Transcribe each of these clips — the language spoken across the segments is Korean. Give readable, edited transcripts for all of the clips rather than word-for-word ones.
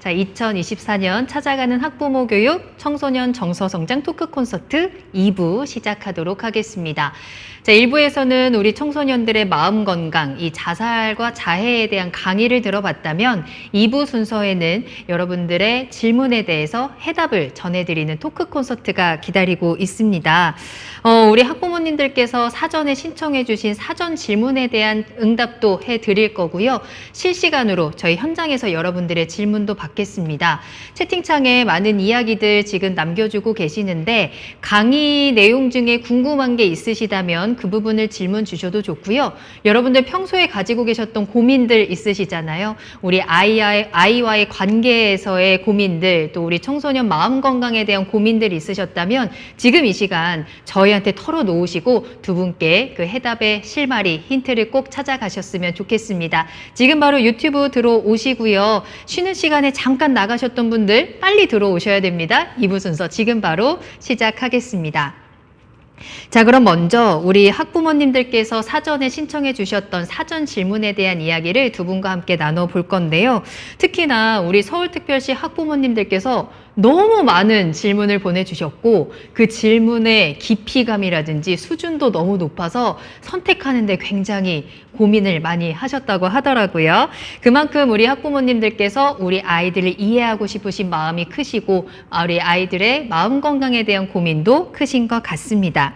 자, 2024년 찾아가는 학부모 교육 청소년 정서성장 토크 콘서트 2부 시작하도록 하겠습니다. 자, 1부에서는 우리 청소년들의 마음 건강, 이 자살과 자해에 대한 강의를 들어봤다면 2부 순서에는 여러분들의 질문에 대해서 해답을 전해드리는 토크 콘서트가 기다리고 있습니다. 우리 학부모님들께서 사전에 신청해 주신 사전 질문에 대한 응답도 해드릴 거고요. 실시간으로 저희 현장에서 여러분들의 질문도 받겠습니다. 채팅창에 많은 이야기들 지금 남겨주고 계시는데 강의 내용 중에 궁금한 게 있으시다면 그 부분을 질문 주셔도 좋고요. 여러분들 평소에 가지고 계셨던 고민들 있으시잖아요. 우리 아이와의 관계에서의 고민들, 또 우리 청소년 마음 건강에 대한 고민들이 있으셨다면 지금 이 시간 저희한테 털어놓으시고 두 분께 그 해답의 실마리, 힌트를 꼭 찾아가셨으면 좋겠습니다. 지금 바로 유튜브 들어오시고요. 쉬는 시간에 잠깐 나가셨던 분들 빨리 들어오셔야 됩니다. 2부 순서 지금 바로 시작하겠습니다. 자, 그럼 먼저 우리 학부모님들께서 사전에 신청해 주셨던 사전 질문에 대한 이야기를 두 분과 함께 나눠볼 건데요. 특히나 우리 서울특별시 학부모님들께서 너무 많은 질문을 보내주셨고 그 질문의 깊이감이라든지 수준도 너무 높아서 선택하는데 굉장히 고민을 많이 하셨다고 하더라고요. 그만큼 우리 학부모님들께서 우리 아이들을 이해하고 싶으신 마음이 크시고 우리 아이들의 마음 건강에 대한 고민도 크신 것 같습니다.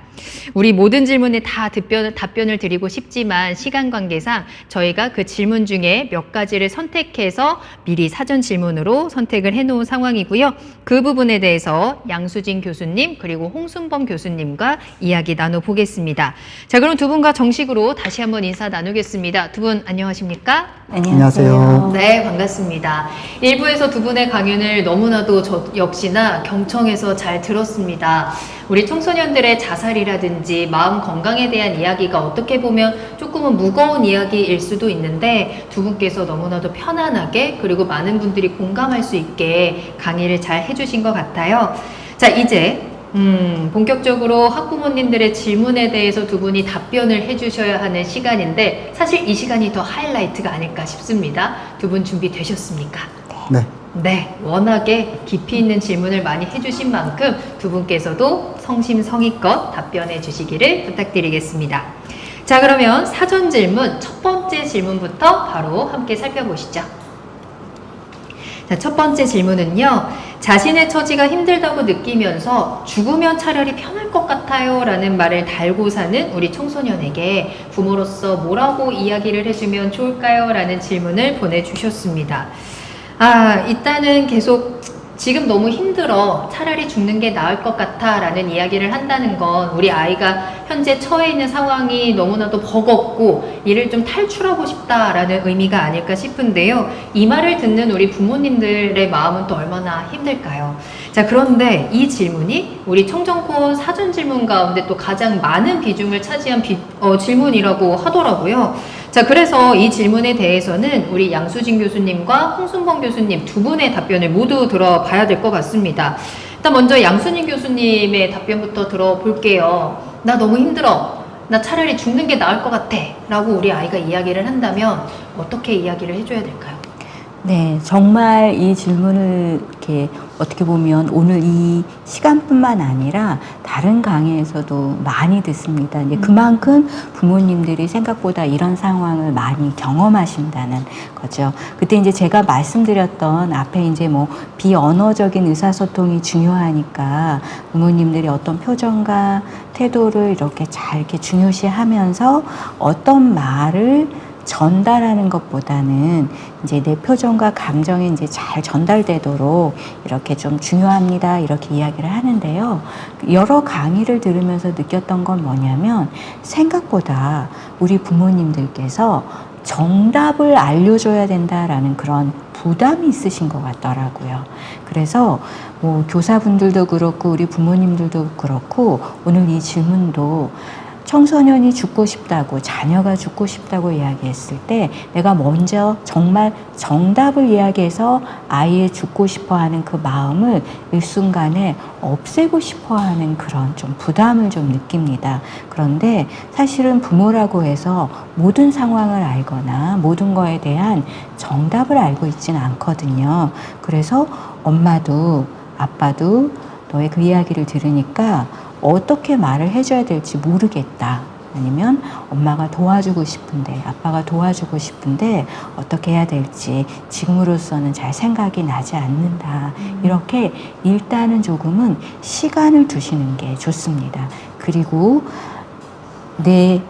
우리 모든 질문에 다 답변을 드리고 싶지만 시간 관계상 저희가 그 질문 중에 몇 가지를 선택해서 미리 사전 질문으로 선택을 해놓은 상황이고요. 그 부분에 대해서 양수진 교수님 그리고 홍순범 교수님과 이야기 나눠보겠습니다. 자, 그럼 두 분과 정식으로 다시 한번 인사 나누겠습니다. 두 분 안녕하십니까? 안녕하세요. 네, 반갑습니다. 1부에서 두 분의 강연을 너무나도 저 역시나 경청해서 잘 들었습니다. 우리 청소년들의 자살이라든지 마음 건강에 대한 이야기가 어떻게 보면 조금은 무거운 이야기일 수도 있는데 두 분께서 너무나도 편안하게 그리고 많은 분들이 공감할 수 있게 강의를 잘 해주신 것 같아요. 자, 이제 본격적으로 학부모님들의 질문에 대해서 두 분이 답변을 해주셔야 하는 시간인데 사실 이 시간이 더 하이라이트가 아닐까 싶습니다. 두 분 준비되셨습니까? 네. 네, 워낙에 깊이 있는 질문을 많이 해주신 만큼 두 분께서도 성심성의껏 답변해 주시기를 부탁드리겠습니다. 자, 그러면 사전 질문 첫 번째 질문부터 바로 함께 살펴보시죠. 자, 첫 번째 질문은요. 자신의 처지가 힘들다고 느끼면서 죽으면 차라리 편할 것 같아요 라는 말을 달고 사는 우리 청소년에게 부모로서 뭐라고 이야기를 해주면 좋을까요? 라는 질문을 보내주셨습니다. 일단은 계속 지금 너무 힘들어 차라리 죽는 게 나을 것 같아 라는 이야기를 한다는 건 우리 아이가 현재 처해 있는 상황이 너무나도 버겁고 이를 좀 탈출하고 싶다라는 의미가 아닐까 싶은데요. 이 말을 듣는 우리 부모님들의 마음은 또 얼마나 힘들까요? 자, 그런데 이 질문이 우리 청정콘 사전 질문 가운데 또 가장 많은 비중을 차지한 질문이라고 하더라고요. 자, 그래서 이 질문에 대해서는 우리 양수진 교수님과 홍순범 교수님 두 분의 답변을 모두 들어봐야 될 것 같습니다. 일단 먼저 양수진 교수님의 답변부터 들어볼게요. 나 너무 힘들어. 나 차라리 죽는 게 나을 것 같아. 라고 우리 아이가 이야기를 한다면 어떻게 이야기를 해줘야 될까요? 네, 정말 이 질문을 이렇게 어떻게 보면 오늘 이 시간뿐만 아니라 다른 강의에서도 많이 듣습니다. 이제 그만큼 부모님들이 생각보다 이런 상황을 많이 경험하신다는 거죠. 그때 이제 제가 말씀드렸던 앞에 이제 뭐 비언어적인 의사소통이 중요하니까 부모님들이 어떤 표정과 태도를 이렇게 잘 이렇게 중요시하면서 어떤 말을 전달하는 것보다는 이제 내 표정과 감정이 이제 잘 전달되도록 이렇게 좀 중요합니다. 이렇게 이야기를 하는데요. 여러 강의를 들으면서 느꼈던 건 뭐냐면 생각보다 우리 부모님들께서 정답을 알려줘야 된다라는 그런 부담이 있으신 것 같더라고요. 그래서 뭐 교사분들도 그렇고 우리 부모님들도 그렇고 오늘 이 질문도 청소년이 죽고 싶다고, 자녀가 죽고 싶다고 이야기했을 때 내가 먼저 정말 정답을 이야기해서 아이의 죽고 싶어 하는 그 마음을 일순간에 없애고 싶어 하는 그런 좀 부담을 좀 느낍니다. 그런데 사실은 부모라고 해서 모든 상황을 알거나 모든 거에 대한 정답을 알고 있지는 않거든요. 그래서 엄마도 아빠도 너의 그 이야기를 들으니까 어떻게 말을 해줘야 될지 모르겠다. 아니면 엄마가 도와주고 싶은데, 아빠가 도와주고 싶은데 어떻게 해야 될지 지금으로서는 잘 생각이 나지 않는다. 이렇게 일단은 조금은 시간을 두시는 게 좋습니다. 그리고 내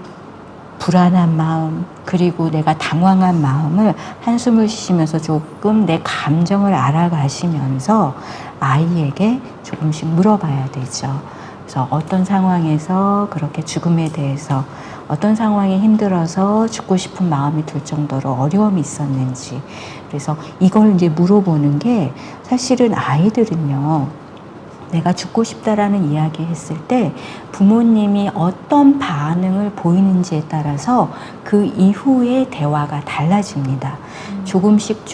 불안한 마음, 그리고 내가 당황한 마음을 한숨을 쉬시면서 조금 내 감정을 알아가시면서 아이에게 조금씩 물어봐야 되죠. 그래서 어떤 상황에서 그렇게 죽음에 대해서, 어떤 상황이 힘들어서 죽고 싶은 마음이 들 정도로 어려움이 있었는지, 그래서 이걸 이제 물어보는 게 사실은 아이들은요, 내가 죽고 싶다라는 이야기 했을 때 부모님이 어떤 반응을 보이는지에 따라서 그 이후의 대화가 달라집니다. 조금씩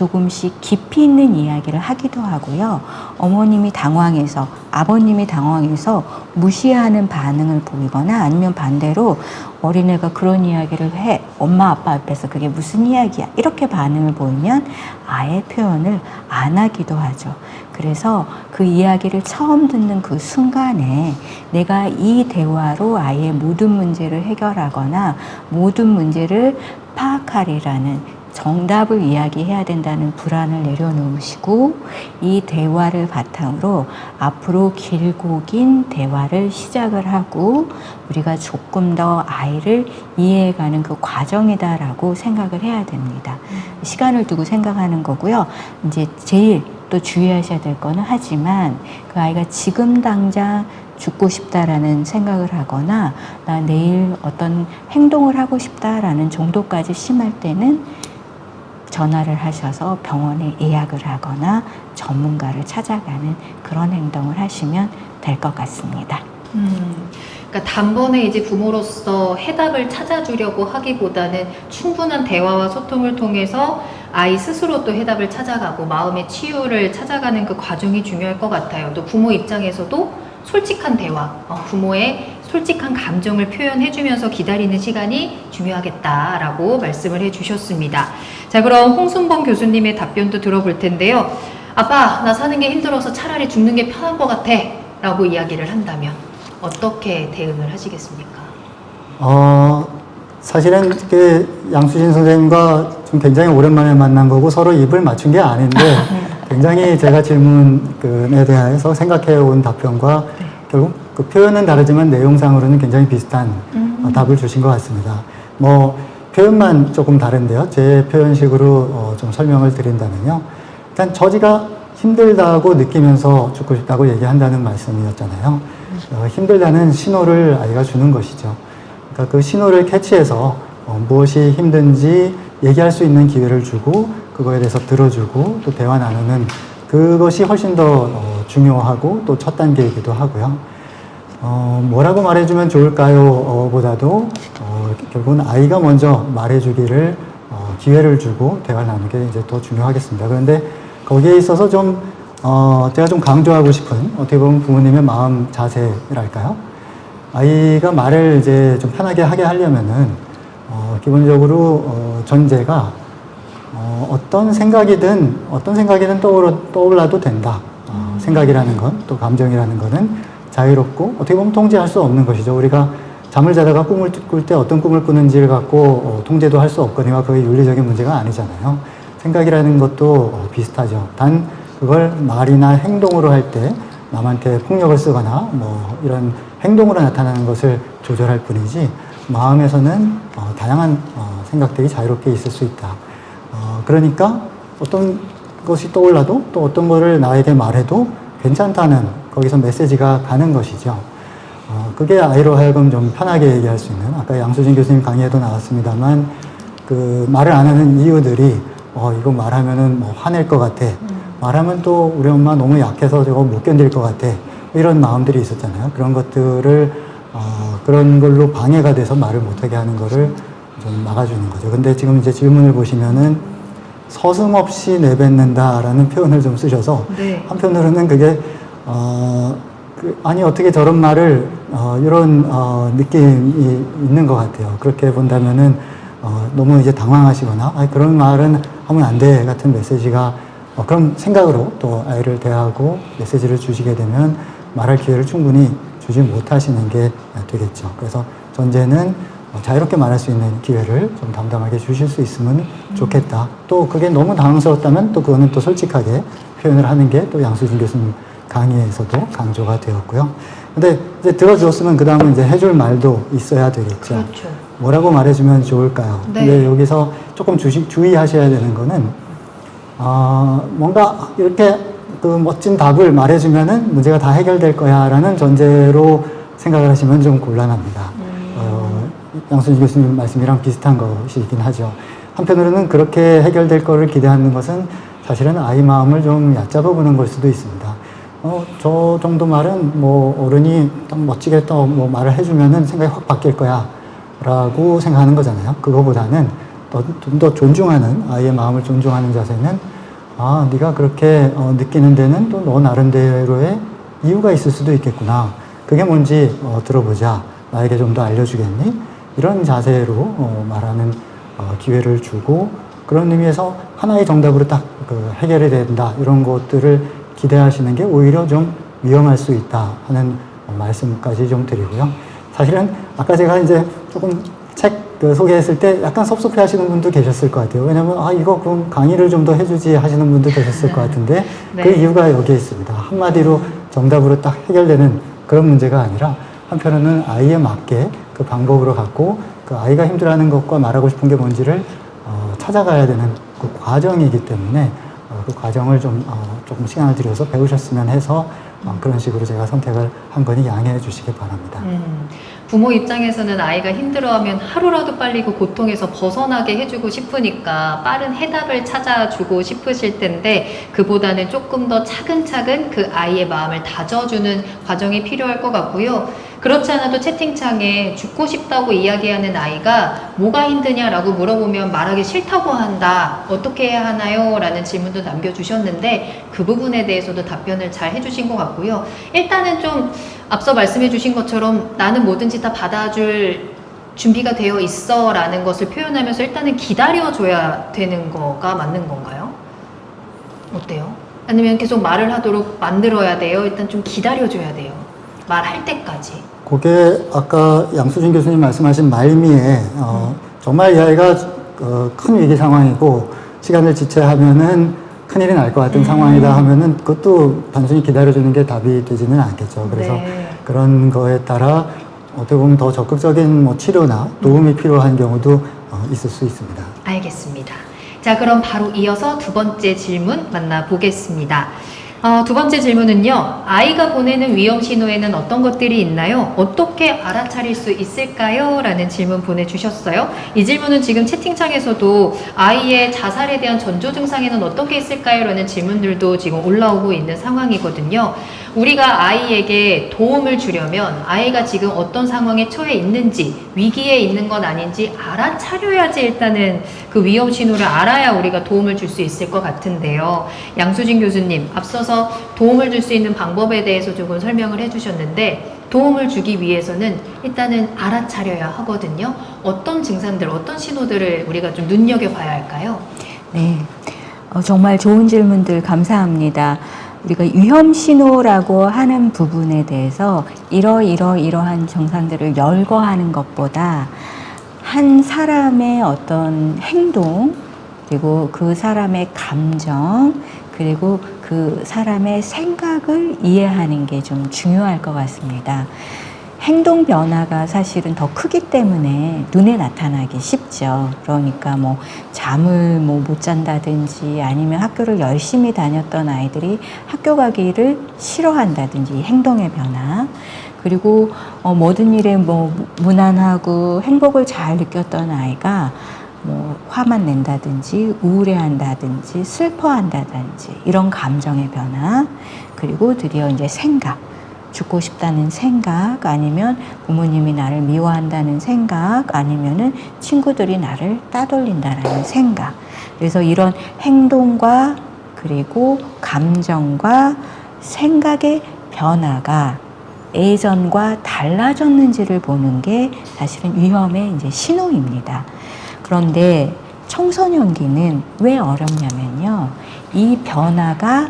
깊이 있는 이야기를 하기도 하고요. 어머님이 당황해서, 아버님이 당황해서 무시하는 반응을 보이거나 아니면 반대로 어린애가 그런 이야기를 해. 엄마 아빠 앞에서 그게 무슨 이야기야? 이렇게 반응을 보이면 아예 표현을 안 하기도 하죠. 그래서 그 이야기를 처음 듣는 그 순간에 내가 이 대화로 아이의 모든 문제를 해결하거나 모든 문제를 파악하리라는 정답을 이야기해야 된다는 불안을 내려놓으시고 이 대화를 바탕으로 앞으로 길고 긴 대화를 시작을 하고 우리가 조금 더 아이를 이해해가는 그 과정이다라고 생각을 해야 됩니다. 시간을 두고 생각하는 거고요. 이제 제일 또 주의하셔야 될 거는, 하지만 그 아이가 지금 당장 죽고 싶다라는 생각을 하거나 나 내일 어떤 행동을 하고 싶다라는 정도까지 심할 때는 전화를 하셔서 병원에 예약을 하거나 전문가를 찾아가는 그런 행동을 하시면 될 것 같습니다. 그러니까 단번에 이제 부모로서 해답을 찾아주려고 하기보다는 충분한 대화와 소통을 통해서 아이 스스로 또 해답을 찾아가고 마음의 치유를 찾아가는 그 과정이 중요할 것 같아요. 또 부모 입장에서도 솔직한 대화, 부모의 솔직한 감정을 표현해주면서 기다리는 시간이 중요하겠다라고 말씀을 해주셨습니다. 자, 그럼 홍순범 교수님의 답변도 들어볼 텐데요. 아빠, 나 사는 게 힘들어서 차라리 죽는 게 편한 것 같아 라고 이야기를 한다면 어떻게 대응을 하시겠습니까? 사실은 양수진 선생님과 좀 굉장히 오랜만에 만난 거고 서로 입을 맞춘 게 아닌데 굉장히 제가 질문에 대해서 생각해 온 답변과 결국 그 표현은 다르지만 내용상으로는 굉장히 비슷한 답을 주신 것 같습니다. 뭐 표현만 조금 다른데요. 제 표현식으로 좀 설명을 드린다면요. 일단 처지가 힘들다고 느끼면서 죽고 싶다고 얘기한다는 말씀이었잖아요. 힘들다는 신호를 아이가 주는 것이죠. 그러니까 그 신호를 캐치해서 무엇이 힘든지 얘기할 수 있는 기회를 주고 그거에 대해서 들어주고 또 대화 나누는 그것이 훨씬 더 중요하고 또 첫 단계이기도 하고요. 뭐라고 말해주면 좋을까요? 보다도 결국은 아이가 먼저 말해주기를 기회를 주고 대화를 나누는 게 이제 더 중요하겠습니다. 그런데 거기에 있어서 좀 제가 좀 강조하고 싶은 어떻게 보면 부모님의 마음 자세랄까요? 아이가 말을 이제 좀 편하게 하게 하려면은 기본적으로 전제가 어떤 생각이든 떠올라도 된다. 생각이라는 건, 또 감정이라는 거는 자유롭고 어떻게 보면 통제할 수 없는 것이죠. 우리가 잠을 자다가 꿈을 꿀 때 어떤 꿈을 꾸는지를 갖고 통제도 할 수 없거니와 그게 윤리적인 문제가 아니잖아요. 생각이라는 것도 비슷하죠. 단 그걸 말이나 행동으로 할 때 남한테 폭력을 쓰거나 뭐 이런 행동으로 나타나는 것을 조절할 뿐이지 마음에서는 다양한 생각들이 자유롭게 있을 수 있다. 그러니까 어떤 것이 떠올라도 또 어떤 거를 나에게 말해도 괜찮다는 거기서 메시지가 가는 것이죠. 그게 아이로 하여금 좀 편하게 얘기할 수 있는, 아까 양수진 교수님 강의에도 나왔습니다만 그 말을 안 하는 이유들이 이거 말하면은 뭐 화낼 것 같아. 말하면 또 우리 엄마 너무 약해서 저거 못 견딜 것 같아. 이런 마음들이 있었잖아요. 그런 것들을 그런 걸로 방해가 돼서 말을 못하게 하는 거를 좀 막아주는 거죠. 근데 지금 이제 질문을 보시면은 서슴없이 내뱉는다라는 표현을 좀 쓰셔서 네. 한편으로는 그게 아니 어떻게 저런 말을 이런 느낌이 있는 것 같아요. 그렇게 본다면은 너무 이제 당황하시거나 그런 말은 하면 안 돼 같은 메시지가 그런 생각으로 또 아이를 대하고 메시지를 주시게 되면 말할 기회를 충분히 주지 못하시는 게 되겠죠. 그래서 전제는 자유롭게 말할 수 있는 기회를 좀 담담하게 주실 수 있으면 좋겠다. 또 그게 너무 당황스럽다면 또 그거는 또 솔직하게 표현을 하는 게 또 양수진 교수님 강의에서도 강조가 되었고요. 근데 이제 들어줬으면 그 다음은 이제 해줄 말도 있어야 되겠죠. 그렇죠. 뭐라고 말해주면 좋을까요? 네. 근데 여기서 조금 주의하셔야 되는 거는 뭔가 이렇게 그 멋진 답을 말해주면은 문제가 다 해결될 거야라는 전제로 생각을 하시면 좀 곤란합니다. 양순희 교수님 말씀이랑 비슷한 것이긴 하죠. 한편으로는 그렇게 해결될 거를 기대하는 것은 사실은 아이 마음을 좀 얕잡아 보는 걸 수도 있습니다. 저 정도 말은 뭐 어른이 딱 멋지게 또 뭐 말을 해주면은 생각이 확 바뀔 거야 라고 생각하는 거잖아요. 그거보다는 좀 더 존중하는, 아이의 마음을 존중하는 자세는 네가 그렇게 느끼는 데는 또 너 나름대로의 이유가 있을 수도 있겠구나. 그게 뭔지 들어보자. 나에게 좀 더 알려주겠니? 이런 자세로 말하는 기회를 주고, 그런 의미에서 하나의 정답으로 딱 해결이 된다. 이런 것들을 기대하시는 게 오히려 좀 위험할 수 있다 하는 말씀까지 좀 드리고요. 사실은 아까 제가 이제 조금 책 소개했을 때 약간 섭섭해 하시는 분도 계셨을 것 같아요. 왜냐면, 이거 그럼 강의를 좀 더 해주지 하시는 분도 계셨을 것 같은데, 네. 그 이유가 여기에 있습니다. 한마디로 정답으로 딱 해결되는 그런 문제가 아니라, 한편으로는 아이에 맞게 그 방법으로 갖고, 그 아이가 힘들어하는 것과 말하고 싶은 게 뭔지를 찾아가야 되는 그 과정이기 때문에, 그 과정을 조금 시간을 들여서 배우셨으면 해서, 그런 식으로 제가 선택을 한 거니 양해해 주시기 바랍니다. 부모 입장에서는 아이가 힘들어하면 하루라도 빨리 그 고통에서 벗어나게 해주고 싶으니까 빠른 해답을 찾아주고 싶으실 텐데, 그보다는 조금 더 차근차근 그 아이의 마음을 다져주는 과정이 필요할 것 같고요. 그렇지 않아도 채팅창에 죽고 싶다고 이야기하는 아이가 뭐가 힘드냐라고 물어보면 말하기 싫다고 한다. 어떻게 해야 하나요? 라는 질문도 남겨주셨는데, 그 부분에 대해서도 답변을 잘 해주신 것 같고요. 일단은 좀 앞서 말씀해 주신 것처럼 나는 뭐든지 다 받아줄 준비가 되어 있어 라는 것을 표현하면서 일단은 기다려줘야 되는 거가 맞는 건가요? 어때요? 아니면 계속 말을 하도록 만들어야 돼요? 일단 좀 기다려줘야 돼요. 말할 때까지. 그게 아까 양수진 교수님 말씀하신 말미에 정말 이 아이가 큰 위기 상황이고 시간을 지체하면은 큰일이 날 것 같은 상황이다 하면은 그것도 단순히 기다려주는 게 답이 되지는 않겠죠. 그래서 네. 그런 거에 따라 어떻게 보면 더 적극적인 뭐 치료나 도움이 필요한 경우도 있을 수 있습니다. 알겠습니다. 자, 그럼 바로 이어서 두 번째 질문 만나보겠습니다. 두 번째 질문은요. 아이가 보내는 위험 신호에는 어떤 것들이 있나요? 어떻게 알아차릴 수 있을까요? 라는 질문 보내주셨어요. 이 질문은 지금 채팅창에서도 아이의 자살에 대한 전조 증상에는 어떤 게 있을까요? 라는 질문들도 지금 올라오고 있는 상황이거든요. 우리가 아이에게 도움을 주려면 아이가 지금 어떤 상황에 처해 있는지, 위기에 있는 건 아닌지 알아차려야지 일단은 그 위험 신호를 알아야 우리가 도움을 줄 수 있을 것 같은데요. 양수진 교수님, 앞서서 도움을 줄 수 있는 방법에 대해서 조금 설명을 해주셨는데, 도움을 주기 위해서는 일단은 알아차려야 하거든요. 어떤 증상들, 어떤 신호들을 우리가 좀 눈여겨봐야 할까요? 네, 정말 좋은 질문들 감사합니다. 우리가 위험 신호라고 하는 부분에 대해서 이러한 증상들을 열거하는 것보다 한 사람의 어떤 행동, 그리고 그 사람의 감정, 그리고 그 사람의 생각을 이해하는 게 좀 중요할 것 같습니다. 행동 변화가 사실은 더 크기 때문에 눈에 나타나기 쉽죠. 그러니까 뭐 잠을 못 잔다든지 아니면 학교를 열심히 다녔던 아이들이 학교 가기를 싫어한다든지 행동의 변화, 그리고 모든 일에 무난하고 행복을 잘 느꼈던 아이가 화만 낸다든지 우울해한다든지 슬퍼한다든지 이런 감정의 변화, 그리고 드디어 이제 생각, 죽고 싶다는 생각, 아니면 부모님이 나를 미워한다는 생각, 아니면은 친구들이 나를 따돌린다라는 생각. 그래서 이런 행동과 그리고 감정과 생각의 변화가 예전과 달라졌는지를 보는 게 사실은 위험의 이제 신호입니다. 그런데 청소년기는 왜 어렵냐면요. 이 변화가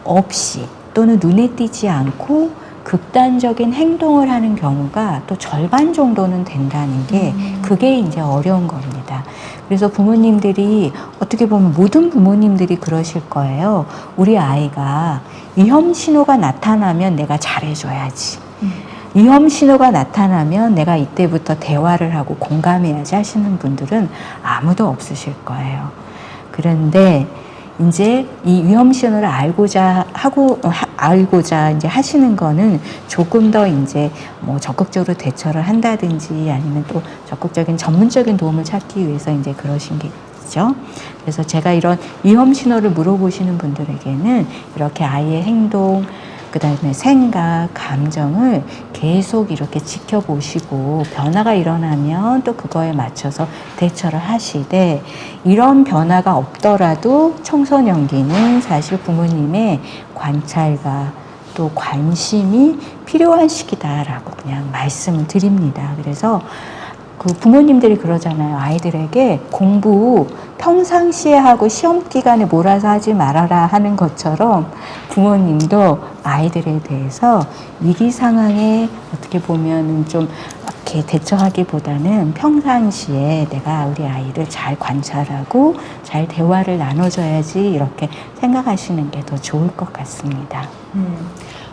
없이 또는 눈에 띄지 않고 극단적인 행동을 하는 경우가 또 절반 정도는 된다는 게 그게 이제 어려운 겁니다. 그래서 부모님들이 어떻게 보면 모든 부모님들이 그러실 거예요. 우리 아이가 위험 신호가 나타나면 내가 잘해줘야지. 위험 신호가 나타나면 내가 이때부터 대화를 하고 공감해야지 하시는 분들은 아무도 없으실 거예요. 그런데 이제 이 위험 신호를 알고자 이제 하시는 거는 조금 더 이제 뭐 적극적으로 대처를 한다든지 아니면 또 적극적인 전문적인 도움을 찾기 위해서 이제 그러신 게 있죠. 그래서 제가 이런 위험 신호를 물어보시는 분들에게는 이렇게 아이의 행동, 그 다음에 생각, 감정을 계속 이렇게 지켜보시고 변화가 일어나면 또 그거에 맞춰서 대처를 하시되, 이런 변화가 없더라도 청소년기는 사실 부모님의 관찰과 또 관심이 필요한 시기다라고 그냥 말씀을 드립니다. 그래서 그 부모님들이 그러잖아요. 아이들에게 공부 평상시에 하고 시험 기간에 몰아서 하지 말아라 하는 것처럼 부모님도 아이들에 대해서 위기 상황에 어떻게 보면은 좀 이렇게 대처하기보다는 평상시에 내가 우리 아이를 잘 관찰하고 잘 대화를 나눠줘야지 이렇게 생각하시는 게 더 좋을 것 같습니다.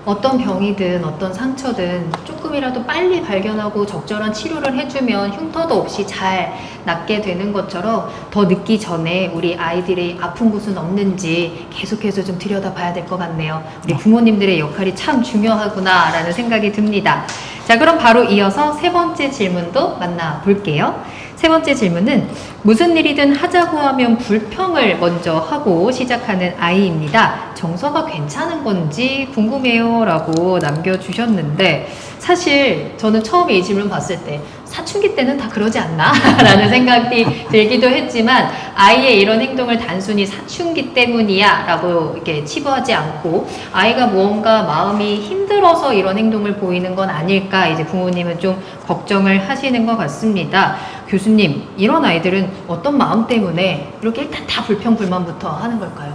어떤 병이든 어떤 상처든 조금이라도 빨리 발견하고 적절한 치료를 해주면 흉터도 없이 잘 낫게 되는 것처럼 더 늦기 전에 우리 아이들이 아픈 곳은 없는지 계속해서 좀 들여다봐야 될 것 같네요. 우리 부모님들의 역할이 참 중요하구나라는 생각이 듭니다. 자, 그럼 바로 이어서 세 번째 질문도 만나볼게요. 세 번째 질문은 무슨 일이든 하자고 하면 불평을 먼저 하고 시작하는 아이입니다. 정서가 괜찮은 건지 궁금해요 라고 남겨주셨는데, 사실 저는 처음에 이 질문 봤을 때 사춘기 때는 다 그러지 않나? 라는 생각이 들기도 했지만, 아이의 이런 행동을 단순히 사춘기 때문이야 라고 이렇게 치부하지 않고 아이가 무언가 마음이 힘들어서 이런 행동을 보이는 건 아닐까 이제 부모님은 좀 걱정을 하시는 것 같습니다. 교수님, 이런 아이들은 어떤 마음 때문에 이렇게 일단 다 불평불만부터 하는 걸까요?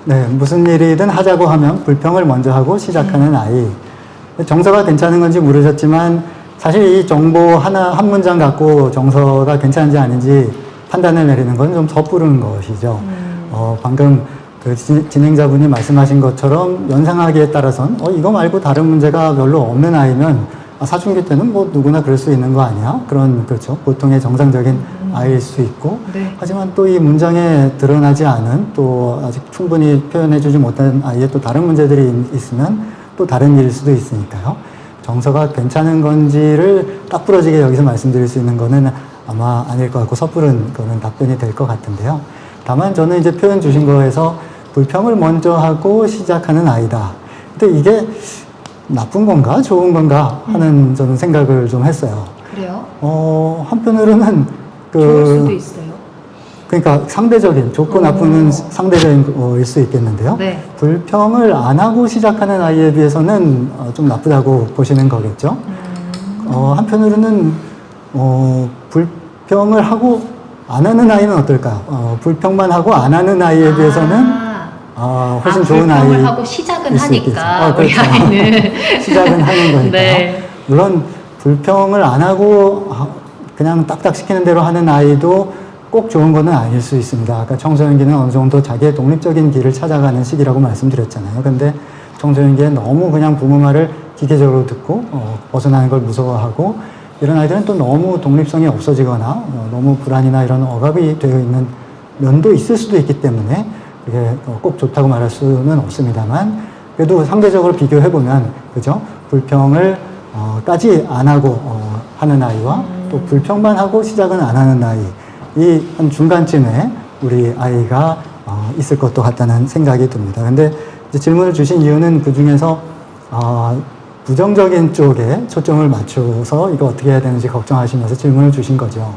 네, 무슨 일이든 하자고 하면 불평을 먼저 하고 시작하는 아이. 정서가 괜찮은 건지 물으셨지만, 사실 이 정보 한 문장 갖고 정서가 괜찮은지 아닌지 판단을 내리는 건 좀 섣부른 것이죠. 방금 그 진행자분이 말씀하신 것처럼 연상하기에 따라선 이거 말고 다른 문제가 별로 없는 아이면 사춘기 때는 뭐 누구나 그럴 수 있는 거 아니야? 그렇죠. 보통의 정상적인 아이일 수 있고, 네. 하지만 또 이 문장에 드러나지 않은, 또 아직 충분히 표현해주지 못한 아이의 또 다른 문제들이 있으면 또 다른 일일 수도 있으니까요. 정서가 괜찮은 건지를 딱 부러지게 여기서 말씀드릴 수 있는 거는 아마 아닐 것 같고 섣부른 그런 답변이 될 것 같은데요. 다만 저는 이제 표현 주신 거에서 불평을 먼저 하고 시작하는 아이다. 근데 이게 나쁜 건가 좋은 건가 하는 저는 생각을 좀 했어요. 그래요? 한편으로는 좋을 수도 있어요. 그러니까 상대적인, 좋고 나쁘는 상대적인 일 수 있겠는데요. 네. 불평을 안 하고 시작하는 아이에 비해서는 좀 나쁘다고 보시는 거겠죠. 한편으로는 불평을 하고 안 하는 아이는 어떨까요? 불평만 하고 안 하는 아이에 비해서는 훨씬 좋은 아이. 불평을 하고 시작은 하니까 우리 그렇죠. 아이는 시작은 하는 거니까요. 네. 물론 불평을 안 하고 그냥 딱딱 시키는 대로 하는 아이도 꼭 좋은 거는 아닐 수 있습니다. 아까 청소년기는 어느 정도 자기의 독립적인 길을 찾아가는 시기라고 말씀드렸잖아요. 근데 청소년기에 너무 그냥 부모 말을 기계적으로 듣고 벗어나는 걸 무서워하고, 이런 아이들은 또 너무 독립성이 없어지거나 너무 불안이나 이런 억압이 되어 있는 면도 있을 수도 있기 때문에 그게 꼭 좋다고 말할 수는 없습니다만, 그래도 상대적으로 비교해보면, 그죠? 불평을 까지 안 하고 하는 아이와 또 불평만 하고 시작은 안 하는 아이, 이 한 중간쯤에 우리 아이가 있을 것도 같다는 생각이 듭니다. 근데 이제 질문을 주신 이유는 그 중에서 부정적인 쪽에 초점을 맞춰서 이거 어떻게 해야 되는지 걱정하시면서 질문을 주신 거죠.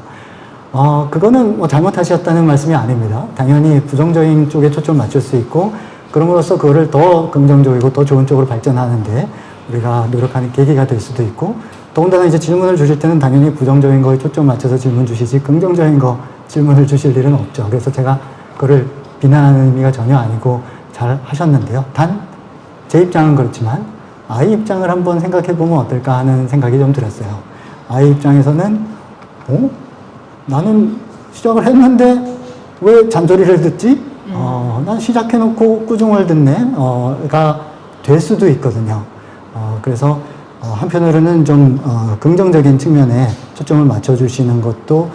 그거는 뭐 잘못하셨다는 말씀이 아닙니다. 당연히 부정적인 쪽에 초점을 맞출 수 있고, 그럼으로써 그거를 더 긍정적이고 더 좋은 쪽으로 발전하는데 우리가 노력하는 계기가 될 수도 있고, 더군다나 이제 질문을 주실 때는 당연히 부정적인 거에 초점 맞춰서 질문 주시지 긍정적인 거 질문을 주실 일은 없죠. 그래서 제가 그거를 비난하는 의미가 전혀 아니고 잘 하셨는데요. 단, 제 입장은 그렇지만 아이 입장을 한번 생각해 보면 어떨까 하는 생각이 좀 들었어요. 아이 입장에서는, 나는 시작을 했는데 왜 잔소리를 듣지? 난 시작해놓고 꾸중을 듣네? 가 될 수도 있거든요. 그래서 한편으로는 좀 긍정적인 측면에 초점을 맞춰주시는 것도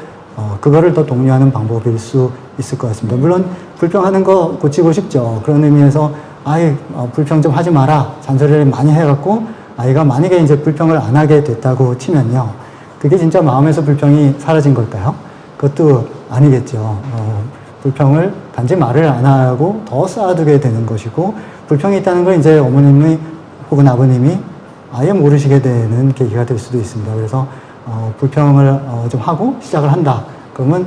그거를 더 독려하는 방법일 수 있을 것 같습니다. 물론 불평하는 거 고치고 싶죠. 그런 의미에서 아이 불평 좀 하지 마라. 잔소리를 많이 해갖고 아이가 만약에 이제 불평을 안 하게 됐다고 치면요. 그게 진짜 마음에서 불평이 사라진 걸까요? 그것도 아니겠죠. 불평을 단지 말을 안 하고 더 쌓아두게 되는 것이고, 불평이 있다는 걸 이제 어머님이 혹은 아버님이 아예 모르시게 되는 계기가 될 수도 있습니다. 그래서 불평을 좀 하고 시작을 한다. 그러면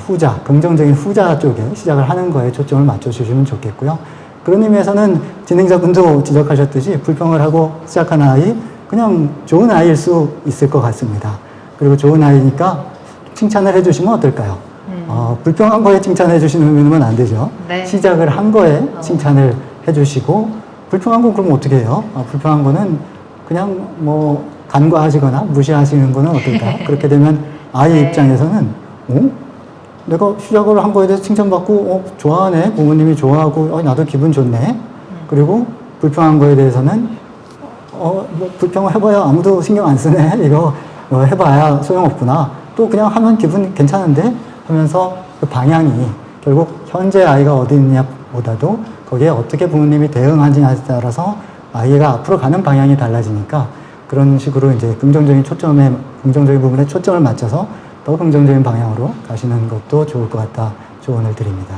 후자, 긍정적인 후자 쪽에 시작을 하는 거에 초점을 맞춰주시면 좋겠고요. 그런 의미에서는 진행자분도 지적하셨듯이 불평을 하고 시작한 아이, 그냥 좋은 아이일 수 있을 것 같습니다. 그리고 좋은 아이니까 칭찬을 해주시면 어떨까요? 불평한 거에 칭찬해 주시면 안 되죠. 네. 시작을 한 거에 칭찬을 해주시고, 불평한 거 그럼 어떻게 해요? 불평한 거는 그냥 뭐 간과하시거나 무시하시는 거는 어떨까요? 그렇게 되면 아이 네. 입장에서는 내가 시작을 한 거에 대해서 칭찬받고 좋아하네, 부모님이 좋아하고 나도 기분 좋네. 그리고 불평한 거에 대해서는 뭐 불평을 해봐야 아무도 신경 안 쓰네. 이거 해봐야 소용없구나. 또 그냥 하면 기분 괜찮은데 하면서 그 방향이 결국 현재 아이가 어디 있느냐보다도 거기에 어떻게 부모님이 대응하느냐에 따라서 아이가 앞으로 가는 방향이 달라지니까, 그런 식으로 이제 긍정적인 부분에 초점을 맞춰서 더 긍정적인 방향으로 가시는 것도 좋을 것 같다 조언을 드립니다.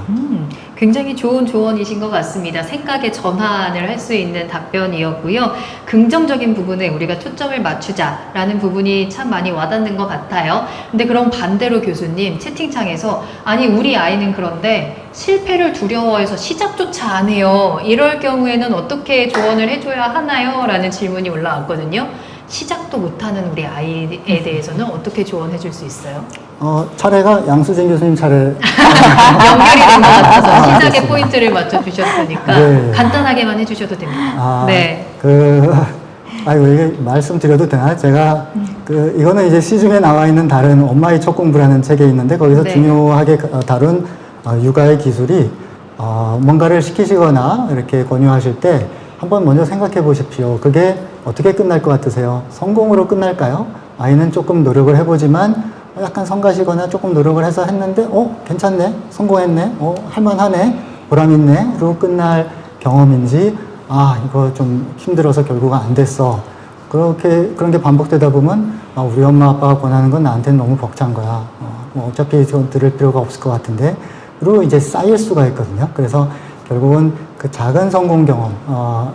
굉장히 좋은 조언이신 것 같습니다. 생각의 전환을 할 수 있는 답변이었고요. 긍정적인 부분에 우리가 초점을 맞추자라는 부분이 참 많이 와닿는 것 같아요. 근데 그럼 반대로 교수님, 채팅창에서 아니 우리 아이는 그런데 실패를 두려워해서 시작조차 안 해요. 이럴 경우에는 어떻게 조언을 해줘야 하나요? 라는 질문이 올라왔거든요. 시작도 못하는 우리 아이에 대해서는 어떻게 조언해 줄 수 있어요? 차례가 양수진 교수님 차례. 연결이 된 것 같아서 시작에 알겠습니다. 포인트를 맞춰주셨으니까 네. 간단하게만 해주셔도 됩니다. 네. 이게 말씀드려도 되나? 제가, 이거는 이제 시중에 나와 있는 다른 엄마의 첫 공부라는 책에 있는데, 거기서 네. 중요하게 다룬 육아의 기술이, 뭔가를 시키시거나 이렇게 권유하실 때 한번 먼저 생각해 보십시오. 그게 어떻게 끝날 것 같으세요? 성공으로 끝날까요? 아이는 조금 노력을 해보지만 약간 성가시거나 조금 노력을 해서 했는데 괜찮네, 성공했네, 할만하네, 보람있네 로 끝날 경험인지, 이거 좀 힘들어서 결국은 안 됐어, 그런 게 반복되다 보면 우리 엄마 아빠가 권하는 건 나한테는 너무 벅찬 거야, 어차피 들을 필요가 없을 것 같은데 로 이제 쌓일 수가 있거든요. 그래서 결국은 그 작은 성공 경험,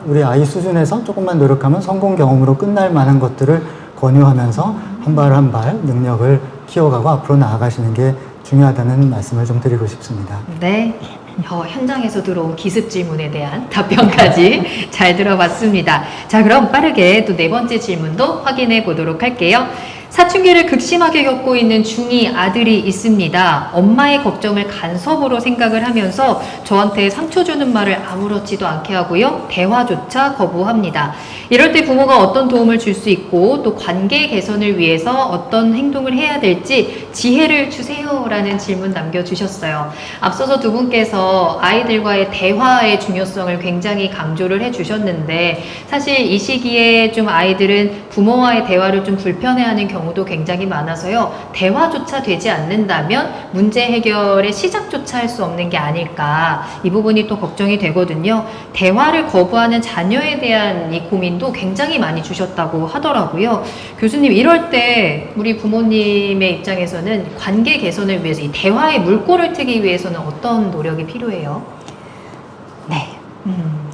우리 아이 수준에서 조금만 노력하면 성공 경험으로 끝날 만한 것들을 권유하면서 한 발 한 발 능력을 키워가고 앞으로 나아가시는 게 중요하다는 말씀을 좀 드리고 싶습니다. 네. 현장에서 들어온 기습 질문에 대한 답변까지 잘 들어봤습니다. 자, 그럼 빠르게 또 네 번째 질문도 확인해 보도록 할게요. 사춘기를 극심하게 겪고 있는 중2 아들이 있습니다. 엄마의 걱정을 간섭으로 생각을 하면서 저한테 상처 주는 말을 아무렇지도 않게 하고요. 대화조차 거부합니다. 이럴 때 부모가 어떤 도움을 줄 수 있고 또 관계 개선을 위해서 어떤 행동을 해야 될지 지혜를 주세요 라는 질문 남겨주셨어요. 앞서서 두 분께서 아이들과의 대화의 중요성을 굉장히 강조를 해주셨는데, 사실 이 시기에 좀 아이들은 부모와의 대화를 좀 불편해하는 경우도 굉장히 많아서요. 대화조차 되지 않는다면 문제 해결의 시작조차 할 수 없는 게 아닐까, 이 부분이 또 걱정이 되거든요. 대화를 거부하는 자녀에 대한 이 고민도 굉장히 많이 주셨다고 하더라고요. 교수님, 이럴 때 우리 부모님의 입장에서는 관계 개선을 위해서 이 대화의 물꼬를 트기 위해서는 어떤 노력이 필요해요?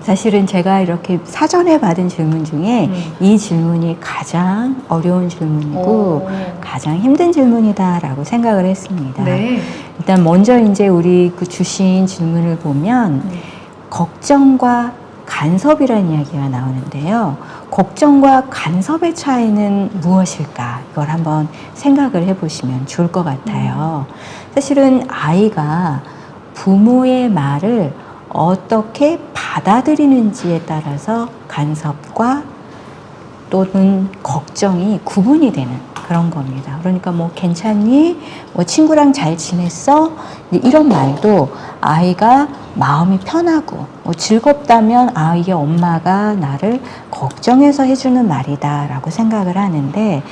사실은 제가 이렇게 사전에 받은 질문 중에 이 질문이 가장 어려운 질문이고 오. 가장 힘든 질문이다라고 생각을 했습니다. 네. 일단 먼저 이제 우리 그 주신 질문을 보면 걱정과 간섭이라는 이야기가 나오는데요. 걱정과 간섭의 차이는 무엇일까? 이걸 한번 생각을 해보시면 좋을 것 같아요. 사실은 아이가 부모의 말을 어떻게 받아들이는지에 따라서 간섭과 또는 걱정이 구분이 되는 그런 겁니다. 그러니까 뭐 괜찮니? 뭐 친구랑 잘 지냈어? 이런 말도 아이가 마음이 편하고 뭐 즐겁다면 아 이게 엄마가 나를 걱정해서 해주는 말이다라고 생각을 하는데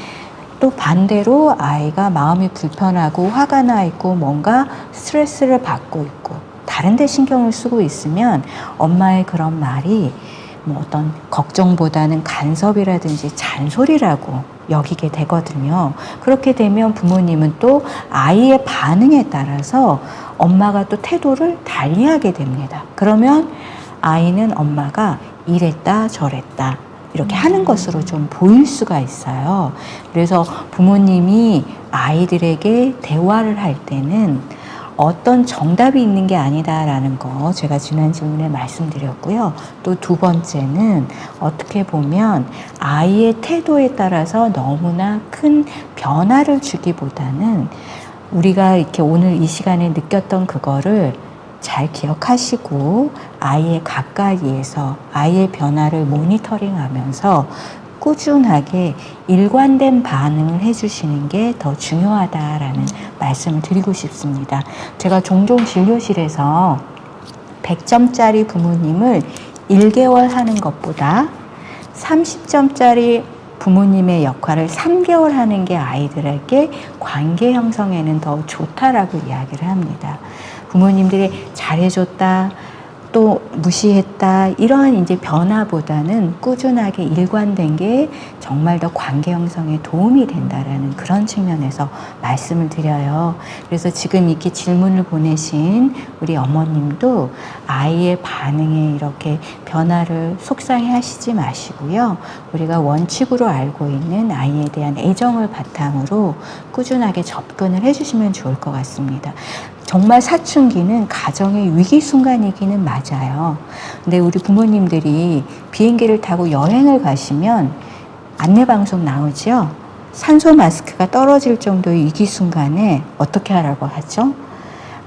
또 반대로 아이가 마음이 불편하고 화가 나 있고 뭔가 스트레스를 받고 있고 다른 데 신경을 쓰고 있으면 엄마의 그런 말이 뭐 어떤 걱정보다는 간섭이라든지 잔소리라고 여기게 되거든요. 그렇게 되면 부모님은 또 아이의 반응에 따라서 엄마가 또 태도를 달리하게 됩니다. 그러면 아이는 엄마가 이랬다 저랬다 이렇게 하는 것으로 좀 보일 수가 있어요. 그래서 부모님이 아이들에게 대화를 할 때는 어떤 정답이 있는 게 아니다라는 거 제가 지난 질문에 말씀드렸고요. 또 두 번째는 어떻게 보면 아이의 태도에 따라서 너무나 큰 변화를 주기보다는 우리가 이렇게 오늘 이 시간에 느꼈던 그거를 잘 기억하시고 아이의 가까이에서 아이의 변화를 모니터링하면서 꾸준하게 일관된 반응을 해주시는 게 더 중요하다라는 말씀을 드리고 싶습니다. 제가 종종 진료실에서 100점짜리 부모님을 1개월 하는 것보다 30점짜리 부모님의 역할을 3개월 하는 게 아이들에게 관계 형성에는 더 좋다라고 이야기를 합니다. 부모님들이 잘해줬다, 또 무시했다 이러한 이제 변화보다는 꾸준하게 일관된 게 정말 더 관계 형성에 도움이 된다라는 그런 측면에서 말씀을 드려요. 그래서 지금 이렇게 질문을 보내신 우리 어머님도 아이의 반응에 이렇게 변화를 속상해 하시지 마시고요. 우리가 원칙으로 알고 있는 아이에 대한 애정을 바탕으로 꾸준하게 접근을 해주시면 좋을 것 같습니다. 정말 사춘기는 가정의 위기 순간이기는 맞아요. 근데 우리 부모님들이 비행기를 타고 여행을 가시면 안내방송 나오죠? 산소 마스크가 떨어질 정도의 위기 순간에 어떻게 하라고 하죠?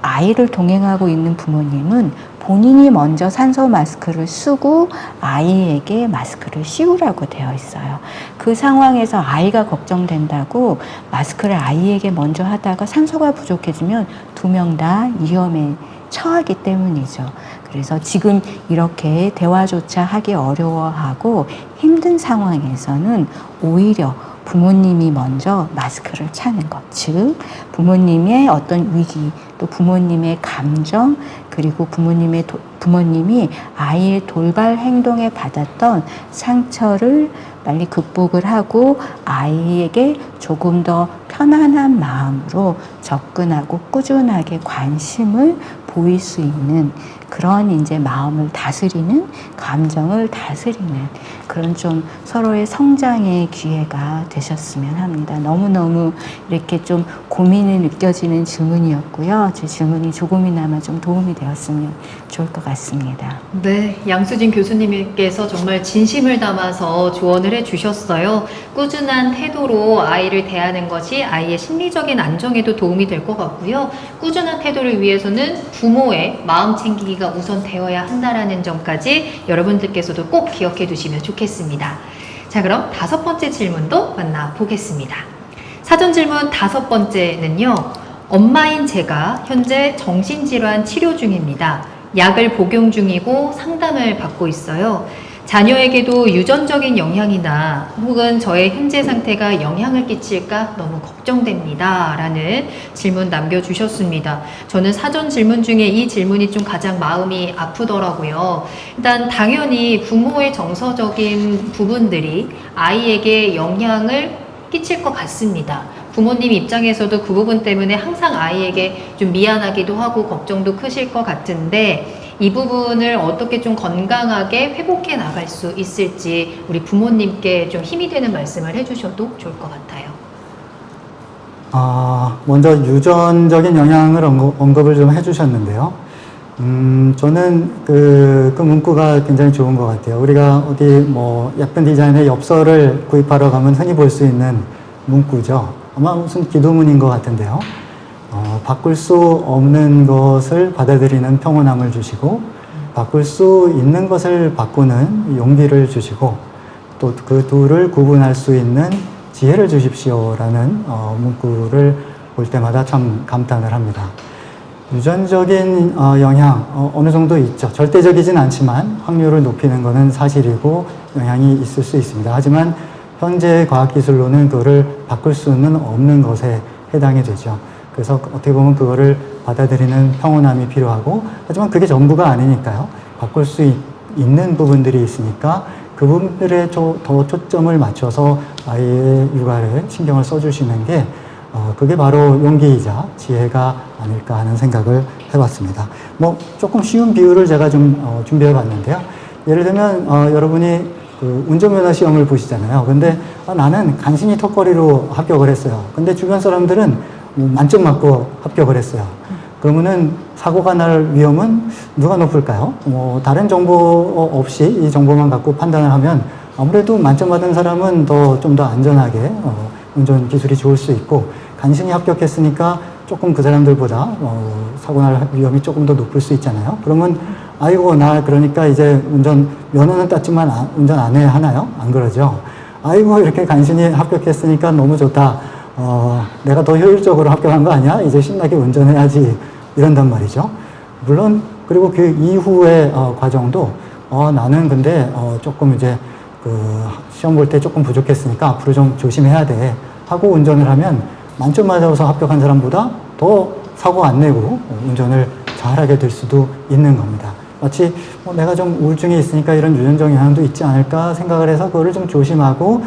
아이를 동행하고 있는 부모님은 본인이 먼저 산소 마스크를 쓰고 아이에게 마스크를 씌우라고 되어 있어요. 그 상황에서 아이가 걱정된다고 마스크를 아이에게 먼저 하다가 산소가 부족해지면 두 명 다 위험에 처하기 때문이죠. 그래서 지금 이렇게 대화조차 하기 어려워하고 힘든 상황에서는 오히려 부모님이 먼저 마스크를 차는 것, 즉 부모님의 어떤 위기, 또 부모님의 감정, 그리고 부모님이 아이의 돌발 행동에 받았던 상처를 빨리 극복을 하고 아이에게 조금 더 편안한 마음으로 접근하고 꾸준하게 관심을 보일 수 있는 그런 이제 마음을 다스리는, 감정을 다스리는 그런 좀 서로의 성장의 기회가 되셨으면 합니다. 너무너무 이렇게 좀 고민이 느껴지는 질문이었고요. 제 질문이 조금이나마 좀 도움이 되었으면 좋을 것 같습니다. 네, 양수진 교수님께서 정말 진심을 담아서 조언을 해주셨어요. 꾸준한 태도로 아이를 대하는 것이 아이의 심리적인 안정에도 도움이 될 것 같고요. 꾸준한 태도를 위해서는 부모의 마음 챙기기가 우선 되어야 한다라는 점까지 여러분들께서도 꼭 기억해 두시면 좋겠습니다. 자, 그럼 5번째 질문도 만나보겠습니다. 사전 질문 5번째는요. 엄마인 제가 현재 정신질환 치료 중입니다. 약을 복용 중이고 상담을 받고 있어요. 자녀에게도 유전적인 영향이나 혹은 저의 현재 상태가 영향을 끼칠까 너무 걱정됩니다. 라는 질문 남겨주셨습니다. 저는 사전 질문 중에 이 질문이 좀 가장 마음이 아프더라고요. 일단 당연히 부모의 정서적인 부분들이 아이에게 영향을 끼칠 것 같습니다. 부모님 입장에서도 그 부분 때문에 항상 아이에게 좀 미안하기도 하고 걱정도 크실 것 같은데 이 부분을 어떻게 좀 건강하게 회복해 나갈 수 있을지 우리 부모님께 좀 힘이 되는 말씀을 해주셔도 좋을 것 같아요. 먼저 유전적인 영향을 언급을 좀 해주셨는데요. 저는 그 문구가 굉장히 좋은 것 같아요. 우리가 어디 뭐 예쁜 디자인의 엽서를 구입하러 가면 흔히 볼 수 있는 문구죠. 아마 무슨 기도문인 것 같은데요. 바꿀 수 없는 것을 받아들이는 평온함을 주시고, 바꿀 수 있는 것을 바꾸는 용기를 주시고, 또 그 둘을 구분할 수 있는 지혜를 주십시오라는 문구를 볼 때마다 참 감탄을 합니다. 유전적인 영향 어느 정도 있죠. 절대적이진 않지만 확률을 높이는 것은 사실이고 영향이 있을 수 있습니다. 하지만 현재 과학기술로는 그거를 바꿀 수는 없는 것에 해당이 되죠. 그래서 어떻게 보면 그거를 받아들이는 평온함이 필요하고, 하지만 그게 전부가 아니니까요. 바꿀 수 있는 부분들이 있으니까 그 부분들에 더 초점을 맞춰서 아이의 육아를 신경을 써주시는 게 그게 바로 용기이자 지혜가 아닐까 하는 생각을 해봤습니다. 뭐 조금 쉬운 비유를 제가 좀 준비해 봤는데요. 예를 들면 여러분이 그 운전면허 시험을 보시잖아요. 근데 나는 간신히 턱걸이로 합격을 했어요. 근데 주변 사람들은 만점 맞고 합격을 했어요. 그러면은 사고가 날 위험은 누가 높을까요? 다른 정보 없이 이 정보만 갖고 판단을 하면 아무래도 만점 받은 사람은 좀 더 안전하게 운전 기술이 좋을 수 있고, 간신히 합격했으니까 조금 그 사람들보다 사고 날 위험이 조금 더 높을 수 있잖아요. 그러면 아이고 나 그러니까 이제 운전 면허는 땄지만 운전 안 해 하나요? 안 그러죠. 아이고 이렇게 간신히 합격했으니까 너무 좋다. 내가 더 효율적으로 합격한 거 아니야? 이제 신나게 운전해야지. 이런단 말이죠. 물론 그리고 그 이후의 과정도 나는 근데 조금 이제 그 시험 볼 때 조금 부족했으니까 앞으로 좀 조심해야 돼 하고 운전을 하면 만점 맞아서 합격한 사람보다 더 사고 안 내고 운전을 잘하게 될 수도 있는 겁니다. 마치 내가 좀 우울증이 있으니까 이런 유전적 영향도 있지 않을까 생각을 해서 그거를 좀 조심하고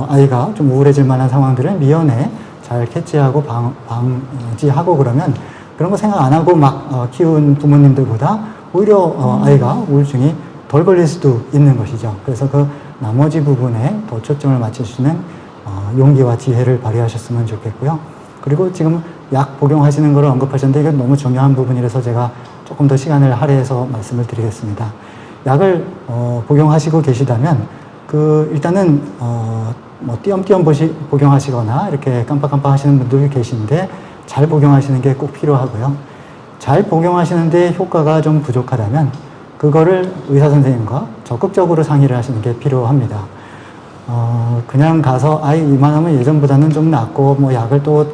아이가 좀 우울해질 만한 상황들은 미연에 잘 캐치하고 방지하고 그러면 그런 거 생각 안 하고 막 키운 부모님들보다 오히려 아이가 우울증이 덜 걸릴 수도 있는 것이죠. 그래서 그 나머지 부분에 더 초점을 맞추시는 용기와 지혜를 발휘하셨으면 좋겠고요. 그리고 지금 약 복용하시는 걸 언급하셨는데 이건 너무 중요한 부분이라서 제가 조금 더 시간을 할애해서 말씀을 드리겠습니다. 약을 복용하시고 계시다면 일단은 뭐 띄엄띄엄 복용하시거나 이렇게 깜빡깜빡 하시는 분들이 계신데 잘 복용하시는 게 꼭 필요하고요. 잘 복용하시는데 효과가 좀 부족하다면 그거를 의사 선생님과 적극적으로 상의를 하시는 게 필요합니다. 그냥 가서 아이 이만하면 예전보다는 좀 낫고 뭐 약을 또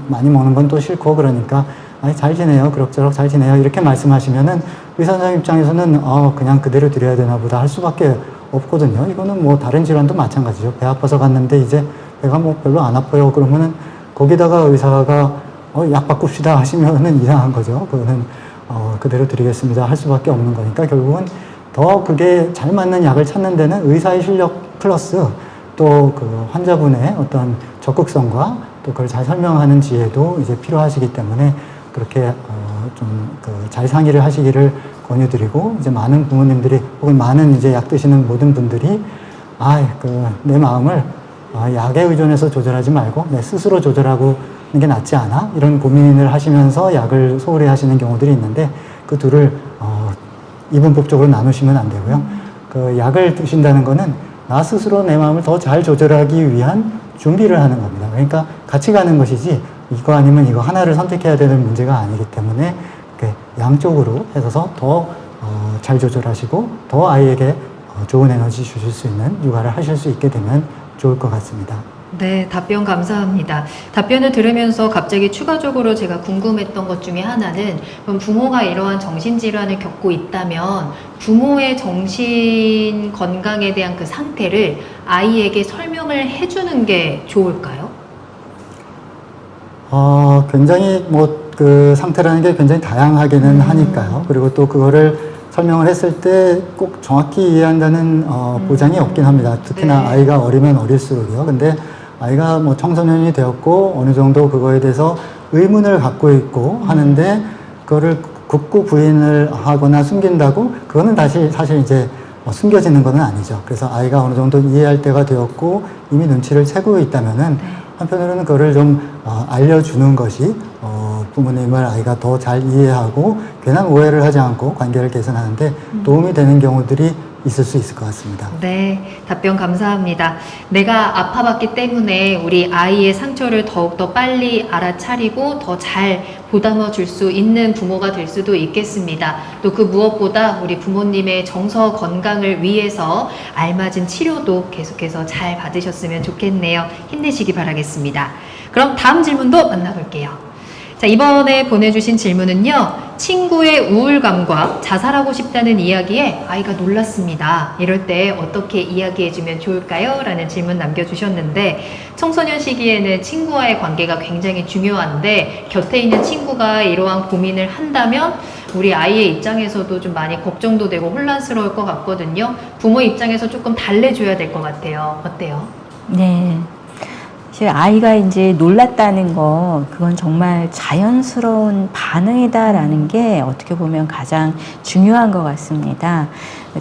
많이 먹는 건 또 싫고 그러니까 아이 잘 지내요, 그럭저럭 잘 지내요 이렇게 말씀하시면은 의사 선생님 입장에서는 그냥 그대로 드려야 되나 보다 할 수밖에 없거든요. 이거는 뭐 다른 질환도 마찬가지죠. 배 아파서 갔는데 이제 배가 뭐 별로 안 아파요 그러면은 거기다가 의사가 약 바꿉시다 하시면은 이상한 거죠. 그거는 그대로 드리겠습니다 할 수밖에 없는 거니까 결국은 더 그게 잘 맞는 약을 찾는 데는 의사의 실력 플러스 또 그 환자분의 어떤 적극성과 또 그걸 잘 설명하는 지혜도 이제 필요하시기 때문에 그렇게 좀 잘 상의를 하시기를 권유드리고, 이제 많은 부모님들이 혹은 많은 이제 약 드시는 모든 분들이 내 마음을 약에 의존해서 조절하지 말고 내 스스로 조절하고 있는 게 낫지 않아? 이런 고민을 하시면서 약을 소홀히 하시는 경우들이 있는데 그 둘을 이분법적으로 나누시면 안 되고요. 그 약을 드신다는 거는 나 스스로 내 마음을 더 잘 조절하기 위한 준비를 하는 겁니다. 그러니까 같이 가는 것이지 이거 아니면 이거 하나를 선택해야 되는 문제가 아니기 때문에 양쪽으로 해서 더 잘 조절하시고 더 아이에게 좋은 에너지 주실 수 있는 육아를 하실 수 있게 되면 좋을 것 같습니다. 네, 답변 감사합니다. 답변을 들으면서 갑자기 추가적으로 제가 궁금했던 것 중에 하나는, 그럼 부모가 이러한 정신질환을 겪고 있다면 부모의 정신 건강에 대한 그 상태를 아이에게 설명을 해주는 게 좋을까요? 굉장히 그 상태라는 게 굉장히 다양하기는 하니까요. 그리고 또 그거를 설명을 했을 때 꼭 정확히 이해한다는 보장이 없긴 합니다. 특히나 네. 아이가 어리면 어릴수록이요. 근데 아이가 뭐 청소년이 되었고 어느 정도 그거에 대해서 의문을 갖고 있고 하는데 그거를 굳고 부인을 하거나 숨긴다고 그거는 다시 사실 이제 숨겨지는 건 아니죠. 그래서 아이가 어느 정도 이해할 때가 되었고 이미 눈치를 채고 있다면은 한편으로는 그거를 좀 알려주는 것이 부모님을 아이가 더 잘 이해하고 괜한 오해를 하지 않고 관계를 개선하는데 도움이 되는 경우들이 있을 수 있을 것 같습니다. 네, 답변 감사합니다. 내가 아파봤기 때문에 우리 아이의 상처를 더욱더 빨리 알아차리고 더 잘 보담아 줄 수 있는 부모가 될 수도 있겠습니다. 또 그 무엇보다 우리 부모님의 정서 건강을 위해서 알맞은 치료도 계속해서 잘 받으셨으면 좋겠네요. 힘내시기 바라겠습니다. 그럼 다음 질문도 만나볼게요. 자, 이번에 보내주신 질문은요. 친구의 우울감과 자살하고 싶다는 이야기에 아이가 놀랐습니다. 이럴 때 어떻게 이야기해주면 좋을까요? 라는 질문 남겨주셨는데 청소년 시기에는 친구와의 관계가 굉장히 중요한데 곁에 있는 친구가 이러한 고민을 한다면 우리 아이의 입장에서도 좀 많이 걱정도 되고 혼란스러울 것 같거든요. 부모 입장에서 조금 달래줘야 될 것 같아요. 어때요? 네. 사실 아이가 이제 놀랐다는 거, 그건 정말 자연스러운 반응이다라는 게 어떻게 보면 가장 중요한 것 같습니다.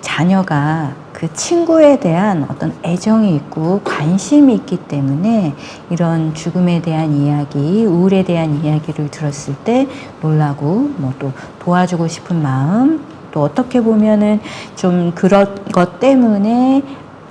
자녀가 그 친구에 대한 어떤 애정이 있고 관심이 있기 때문에 이런 죽음에 대한 이야기, 우울에 대한 이야기를 들었을 때 놀라고 뭐 또 도와주고 싶은 마음, 또 어떻게 보면은 좀 그런 것 때문에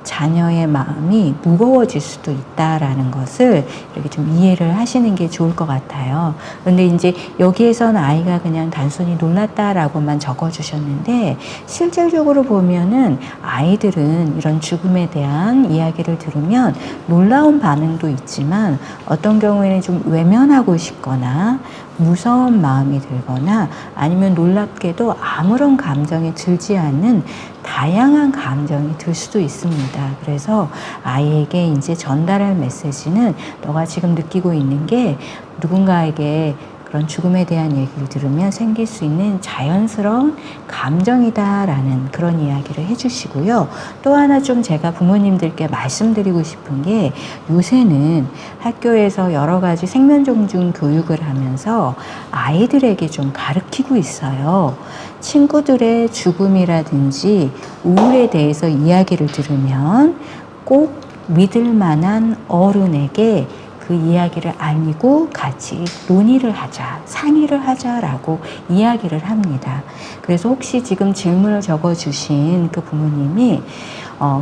자녀의 마음이 무거워질 수도 있다라는 것을 이렇게 좀 이해를 하시는 게 좋을 것 같아요. 그런데 이제 여기에서는 아이가 그냥 단순히 놀랐다라고만 적어주셨는데 실질적으로 보면은 아이들은 이런 죽음에 대한 이야기를 들으면 놀라운 반응도 있지만 어떤 경우에는 좀 외면하고 싶거나 무서운 마음이 들거나 아니면 놀랍게도 아무런 감정이 들지 않는 다양한 감정이 들 수도 있습니다. 그래서 아이에게 이제 전달할 메시지는 너가 지금 느끼고 있는 게 누군가에게 그런 죽음에 대한 얘기를 들으면 생길 수 있는 자연스러운 감정이다라는 그런 이야기를 해주시고요. 또 하나 좀 제가 부모님들께 말씀드리고 싶은 게 요새는 학교에서 여러 가지 생명존중 교육을 하면서 아이들에게 좀 가르치고 있어요. 친구들의 죽음이라든지 우울에 대해서 이야기를 들으면 꼭 믿을 만한 어른에게 그 이야기를 알리고 같이 논의를 하자, 상의를 하자라고 이야기를 합니다. 그래서 혹시 지금 질문을 적어주신 그 부모님이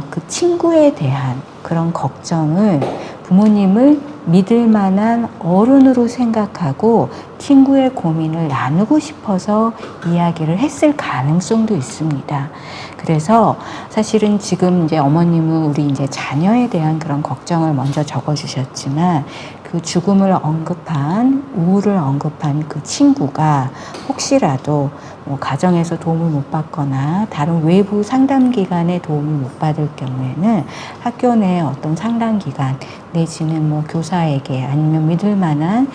그 친구에 대한 그런 걱정을 부모님을 믿을 만한 어른으로 생각하고 친구의 고민을 나누고 싶어서 이야기를 했을 가능성도 있습니다. 그래서 사실은 지금 이제 어머님은 우리 이제 자녀에 대한 그런 걱정을 먼저 적어주셨지만 그 죽음을 언급한, 우울을 언급한 그 친구가 혹시라도 뭐 가정에서 도움을 못 받거나 다른 외부 상담기관의 도움을 못 받을 경우에는 학교 내 어떤 상담기관 내지는 뭐 교사에게 아니면 믿을 만한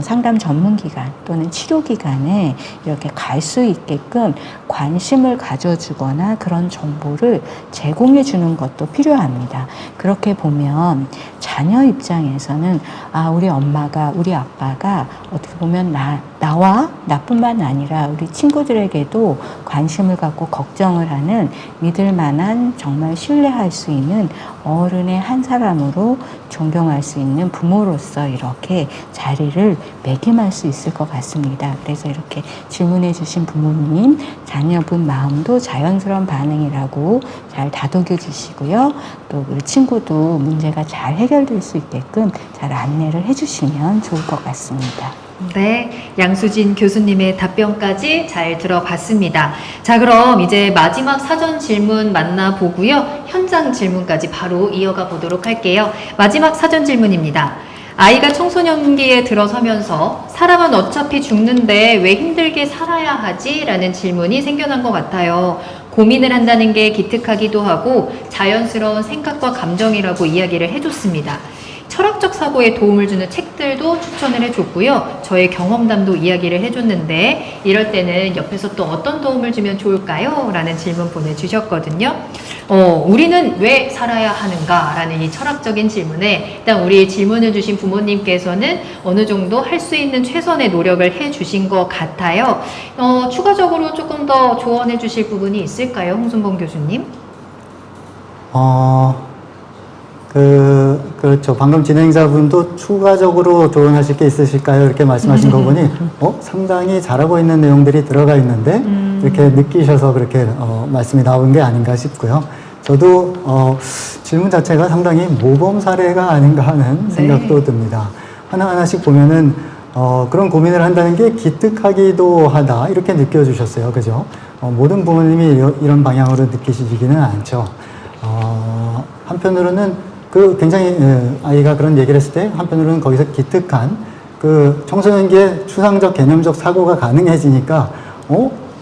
상담 전문기관 또는 치료기관에 이렇게 갈 수 있게끔 관심을 가져주거나 그런 정보를 제공해 주는 것도 필요합니다. 그렇게 보면 자녀 입장에서는 아, 우리 엄마가, 우리 아빠가 어떻게 보면 나와 나뿐만 아니라 우리 친구들에게도 관심을 갖고 걱정을 하는 믿을 만한 정말 신뢰할 수 있는 어른의 한 사람으로 존경할 수 있는 부모로서 이렇게 자리를 매김할 수 있을 것 같습니다. 그래서 이렇게 질문해 주신 부모님, 자녀분 마음도 자연스러운 반응이라고 잘 다독여 주시고요. 또 우리 친구도 문제가 잘 해결될 수 있게끔 잘 안내를 해 주시면 좋을 것 같습니다. 네, 양수진 교수님의 답변까지 잘 들어봤습니다. 자, 그럼 이제 마지막 사전 질문 만나보고요. 현장 질문까지 바로 이어가 보도록 할게요. 마지막 사전 질문입니다. 아이가 청소년기에 들어서면서 사람은 어차피 죽는데 왜 힘들게 살아야 하지? 라는 질문이 생겨난 것 같아요. 고민을 한다는 게 기특하기도 하고 자연스러운 생각과 감정이라고 이야기를 해줬습니다. 철학적 사고에 도움을 주는 책들도 추천을 해줬고요. 저의 경험담도 이야기를 해줬는데 이럴 때는 옆에서 또 어떤 도움을 주면 좋을까요? 라는 질문 보내주셨거든요. 우리는 왜 살아야 하는가? 라는 이 철학적인 질문에 일단 우리 질문을 주신 부모님께서는 어느 정도 할 수 있는 최선의 노력을 해주신 것 같아요. 추가적으로 조금 더 조언해 주실 부분이 있을까요? 홍순봉 교수님? 그렇죠. 방금 진행자분도 추가적으로 조언하실 게 있으실까요? 이렇게 말씀하신 거 보니, 상당히 잘하고 있는 내용들이 들어가 있는데, 이렇게 느끼셔서 그렇게, 말씀이 나온 게 아닌가 싶고요. 저도, 질문 자체가 상당히 모범 사례가 아닌가 하는 생각도 듭니다. 하나하나씩 보면은, 그런 고민을 한다는 게 기특하기도 하다, 이렇게 느껴주셨어요. 그죠? 모든 부모님이 이런 방향으로 느끼시지는 않죠. 한편으로는 굉장히 아이가 그런 얘기를 했을 때 한편으로는 거기서 기특한 청소년기에 추상적 개념적 사고가 가능해지니까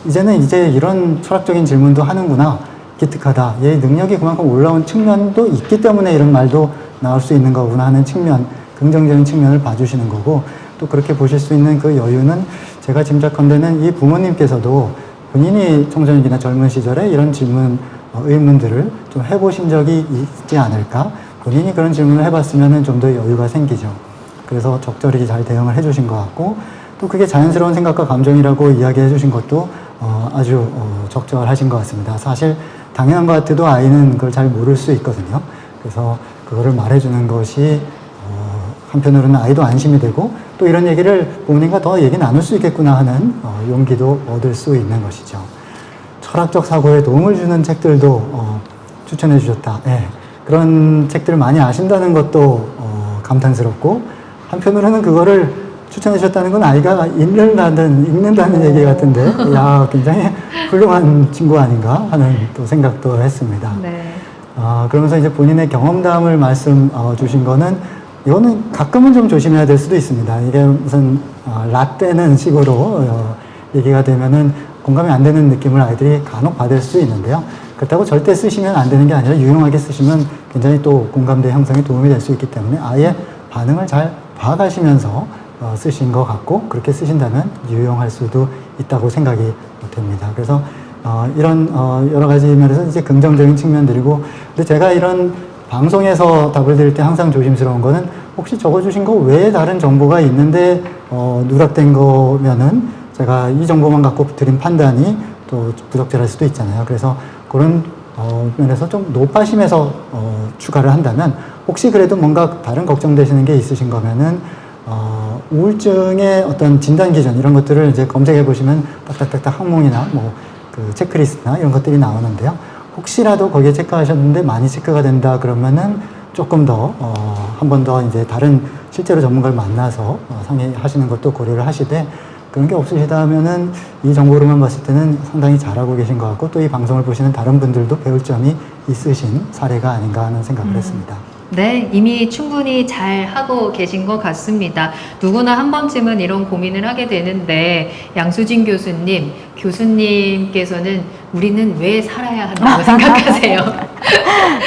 이제는 이런 철학적인 질문도 하는구나, 기특하다, 얘의 능력이 그만큼 올라온 측면도 있기 때문에 이런 말도 나올 수 있는 거구나 하는 측면, 긍정적인 측면을 봐주시는 거고, 또 그렇게 보실 수 있는 그 여유는 제가 짐작컨대는 이 부모님께서도 본인이 청소년기나 젊은 시절에 이런 질문, 의문들을 좀 해보신 적이 있지 않을까? 본인이 그런 질문을 해봤으면 좀 더 여유가 생기죠. 그래서 적절히 잘 대응을 해주신 것 같고, 또 그게 자연스러운 생각과 감정이라고 이야기해 주신 것도 아주 적절하신 것 같습니다. 사실 당연한 것 같아도 아이는 그걸 잘 모를 수 있거든요. 그래서 그거를 말해주는 것이 한편으로는 아이도 안심이 되고, 또 이런 얘기를 부모님과 더 얘기 나눌 수 있겠구나 하는 용기도 얻을 수 있는 것이죠. 철학적 사고에 도움을 주는 책들도 추천해 주셨다. 네. 그런 책들을 많이 아신다는 것도 감탄스럽고, 한편으로는 그거를 추천해 주셨다는 건 아이가 읽는다는 얘기 같은데, 야, 굉장히 훌륭한 친구 아닌가 하는 또 생각도 했습니다. 네. 그러면서 이제 본인의 경험담을 말씀 주신 거는, 이거는 가끔은 좀 조심해야 될 수도 있습니다. 이게 무슨 라떼는 식으로 얘기가 되면은 공감이 안 되는 느낌을 아이들이 간혹 받을 수 있는데요. 그렇다고 절대 쓰시면 안 되는 게 아니라 유용하게 쓰시면 굉장히 또 공감대 형성에 도움이 될 수 있기 때문에 아예 반응을 잘 봐가시면서 쓰신 것 같고, 그렇게 쓰신다면 유용할 수도 있다고 생각이 됩니다. 그래서 이런 여러 가지 면에서 이제 긍정적인 측면들이고, 근데 제가 이런 방송에서 답을 드릴 때 항상 조심스러운 거는, 혹시 적어주신 거 외에 다른 정보가 있는데 누락된 거면은 제가 이 정보만 갖고 드린 판단이 또 부적절할 수도 있잖아요. 그래서 그런 면에서 좀 노파심에서 추가를 한다면, 혹시 그래도 뭔가 다른 걱정되시는 게 있으신 거면은 우울증의 어떤 진단 기준 이런 것들을 이제 검색해 보시면 딱딱딱딱 항목이나 그 체크리스트나 이런 것들이 나오는데요. 혹시라도 거기에 체크하셨는데 많이 체크가 된다 그러면은 조금 더 한 번 더 이제 다른 실제로 전문가를 만나서 상의하시는 것도 고려를 하시되, 그런 게 없으시다면은 이 정보로만 봤을 때는 상당히 잘하고 계신 것 같고, 또 이 방송을 보시는 다른 분들도 배울 점이 있으신 사례가 아닌가 하는 생각을 했습니다. 네, 이미 충분히 잘 하고 계신 것 같습니다. 누구나 한 번쯤은 이런 고민을 하게 되는데, 양수진 교수님께서는 우리는 왜 살아야 한다고 생각하세요?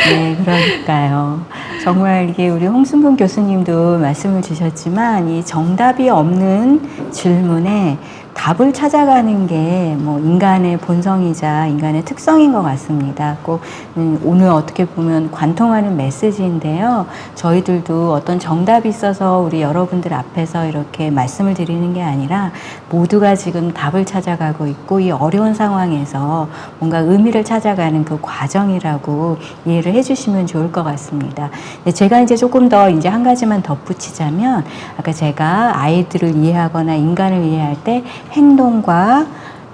네, 그러니까요. 정말 이게 우리 홍순봉 교수님도 말씀을 주셨지만, 이 정답이 없는 질문에 답을 찾아가는 게 인간의 본성이자 인간의 특성인 것 같습니다. 꼭 오늘 어떻게 보면 관통하는 메시지인데요. 저희들도 어떤 정답이 있어서 우리 여러분들 앞에서 이렇게 말씀을 드리는 게 아니라, 모두가 지금 답을 찾아가고 있고, 이 어려운 상황에서 뭔가 의미를 찾아가는 그 과정이라고 이해를 해주시면 좋을 것 같습니다. 제가 이제 조금 더 이제 한 가지만 덧붙이자면, 아까 제가 아이들을 이해하거나 인간을 이해할 때 행동과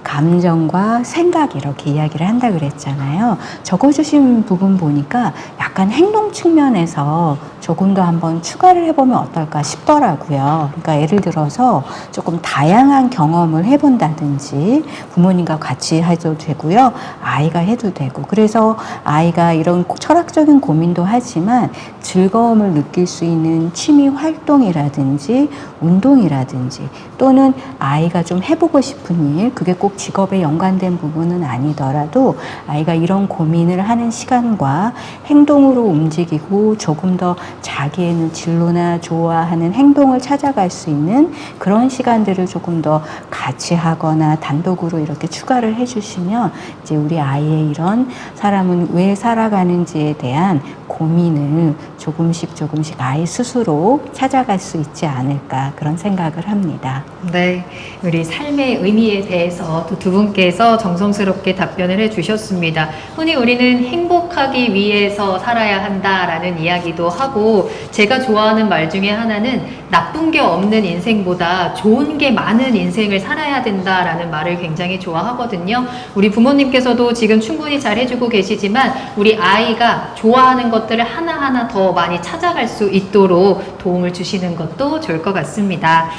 감정과 생각 이렇게 이야기를 한다 그랬잖아요. 적어주신 부분 보니까 약간 행동 측면에서 조금 더 한번 추가를 해보면 어떨까 싶더라고요. 그러니까 예를 들어서 조금 다양한 경험을 해본다든지, 부모님과 같이 해도 되고요, 아이가 해도 되고, 그래서 아이가 이런 철학적인 고민도 하지만 즐거움을 느낄 수 있는 취미 활동이라든지 운동이라든지, 또는 아이가 좀 해보고 싶은 일, 그게 꼭 꼭 직업에 연관된 부분은 아니더라도 아이가 이런 고민을 하는 시간과 행동으로 움직이고 조금 더 자기의 진로나 좋아하는 행동을 찾아갈 수 있는 그런 시간들을 조금 더 같이 하거나 단독으로 이렇게 추가를 해주시면 이제 우리 아이의 이런 사람은 왜 살아가는지에 대한 고민을 조금씩 아이 스스로 찾아갈 수 있지 않을까 그런 생각을 합니다. 네, 우리 삶의 의미에 대해서 또 두 분께서 정성스럽게 답변을 해주셨습니다. 흔히 우리는 행복하기 위해서 살아야 한다라는 이야기도 하고, 제가 좋아하는 말 중에 하나는 나쁜 게 없는 인생보다 좋은 게 많은 인생을 살아야 된다라는 말을 굉장히 좋아하거든요. 우리 부모님께서도 지금 충분히 잘 해주고 계시지만 우리 아이가 좋아하는 것들을 하나하나 더 많이 찾아갈 수 있도록 도움을 주시는 것도 좋을 것 같습니다.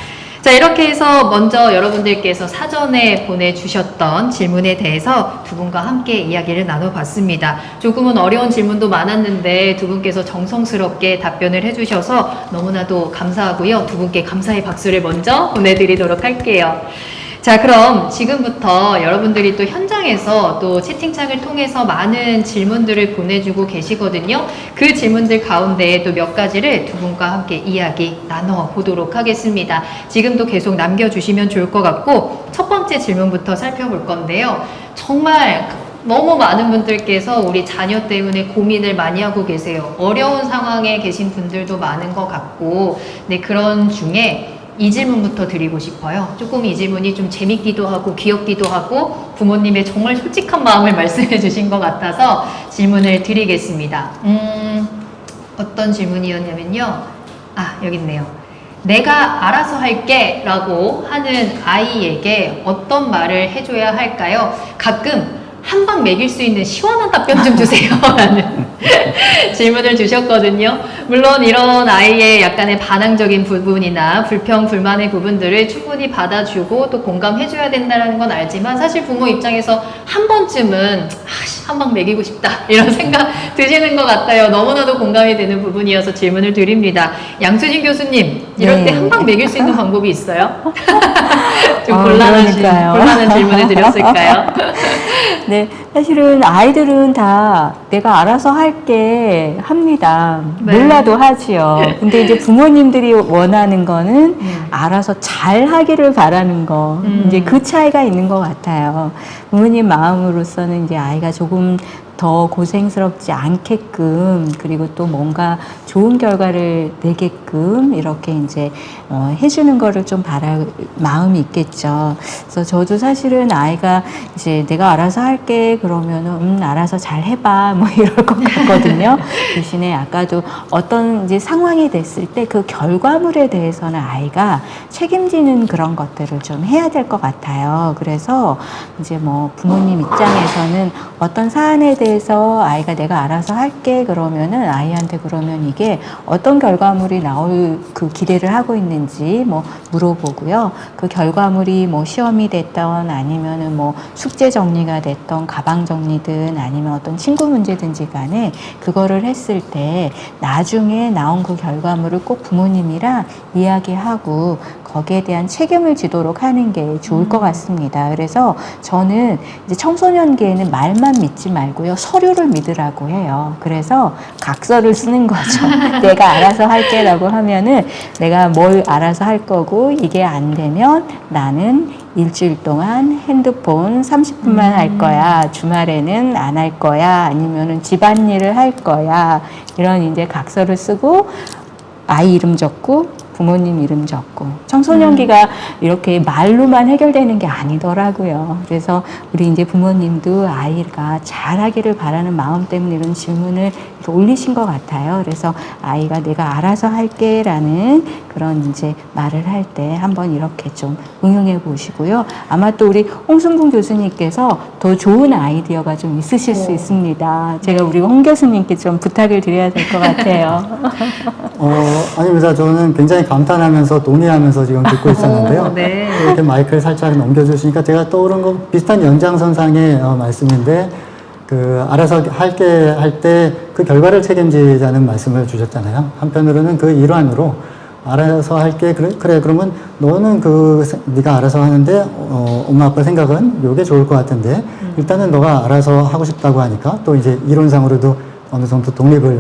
자, 이렇게 해서 먼저 여러분들께서 사전에 보내주셨던 질문에 대해서 두 분과 함께 이야기를 나눠봤습니다. 조금은 어려운 질문도 많았는데 두 분께서 정성스럽게 답변을 해주셔서 너무나도 감사하고요. 두 분께 감사의 박수를 먼저 보내드리도록 할게요. 자, 그럼 지금부터 여러분들이 또 현장에서 또 채팅창을 통해서 많은 질문들을 보내주고 계시거든요. 그 질문들 가운데 또 몇 가지를 두 분과 함께 이야기 나눠보도록 하겠습니다. 지금도 계속 남겨주시면 좋을 것 같고, 첫 번째 질문부터 살펴볼 건데요. 정말 너무 많은 분들께서 우리 자녀 때문에 고민을 많이 하고 계세요. 어려운 상황에 계신 분들도 많은 것 같고, 네, 그런 중에 이 질문부터 드리고 싶어요. 조금 이 질문이 좀 재밌기도 하고 귀엽기도 하고 부모님의 정말 솔직한 마음을 말씀해 주신 것 같아서 질문을 드리겠습니다. 어떤 질문이었냐면요. 여기 있네요. 내가 알아서 할게 라고 하는 아이에게 어떤 말을 해줘야 할까요? 가끔 한 방 먹일 수 있는 시원한 답변 좀 주세요 라는 질문을 주셨거든요. 물론 이런 아이의 약간의 반항적인 부분이나 불평, 불만의 부분들을 충분히 받아주고 또 공감해줘야 된다는 건 알지만, 사실 부모 입장에서 한 번쯤은 한 방 먹이고 싶다 이런 생각 드시는 것 같아요. 너무나도 공감이 되는 부분이어서 질문을 드립니다. 양수진 교수님, 이럴 때 한 방 먹일 수 있는 방법이 있어요? 좀 곤란한 질문을 드렸을까요? 네, 사실은 아이들은 다 내가 알아서 할게 합니다. 네. 몰라도 하지요. 근데 이제 부모님들이 원하는 거는 알아서 잘 하기를 바라는 거. 이제 그 차이가 있는 것 같아요. 부모님 마음으로서는 이제 아이가 조금 더 고생스럽지 않게끔, 그리고 또 뭔가 좋은 결과를 내게끔 이렇게 이제 해주는 거를 좀 마음이 있겠죠. 그래서 저도 사실은 아이가 이제 내가 알아서 할게 그러면은 알아서 잘 해봐 뭐 이럴 것 같거든요. 대신에 아까도 어떤 이제 상황이 됐을 때 그 결과물에 대해서는 아이가 책임지는 그런 것들을 좀 해야 될 것 같아요. 그래서 이제 뭐 부모님 입장에서는 어떤 사안에 대해서 아이가 내가 알아서 할게 그러면은 아이한테 그러면 이게 어떤 결과물이 나올 그 기대를 하고 있는지 뭐 물어보고요. 그 결과물이 뭐 시험이 됐던 아니면은 뭐 숙제 정리가 됐던 가방 정리든 아니면 어떤 친구 문제든지 간에 그거를 했을 때 나중에 나온 그 결과물을 꼭 부모님이랑 이야기하고 거기에 대한 책임을 지도록 하는 게 좋을 것 같습니다. 그래서 저는 이제 청소년기에는 말만 믿지 말고요. 서류를 믿으라고 해요. 그래서 각서를 쓰는 거죠. 내가 알아서 할게 라고 하면은 내가 뭘 알아서 할 거고 이게 안 되면 나는 일주일 동안 핸드폰 30분만 할 거야. 주말에는 안 할 거야. 아니면은 집안일을 할 거야. 이런 이제 각서를 쓰고 아이 이름 적고 부모님 이름 적고. 청소년기가 이렇게 말로만 해결되는 게 아니더라고요. 그래서 우리 이제 부모님도 아이가 잘하기를 바라는 마음 때문에 이런 질문을 올리신 것 같아요. 그래서 아이가 내가 알아서 할게 라는 그런 이제 말을 할 때 한번 이렇게 좀 응용해 보시고요. 아마 또 우리 홍순분 교수님께서 더 좋은 아이디어가 좀 있으실 수 있습니다. 제가 우리 홍 교수님께 좀 부탁을 드려야 될 것 같아요. 아닙니다. 저는 굉장히 감탄하면서 동의하면서 지금 듣고 있었는데요. 네. 이렇게 마이크를 살짝 넘겨주시니까 제가 떠오른 거 비슷한 연장선상의 말씀인데, 그 알아서 할게 할 때 그 결과를 책임지자는 말씀을 주셨잖아요. 한편으로는 그 일환으로 알아서 할게. 그래. 그러면 너는 네가 알아서 하는데, 엄마 아빠 생각은 요게 좋을 것 같은데, 일단은 너가 알아서 하고 싶다고 하니까, 또 이제 이론상으로도 어느 정도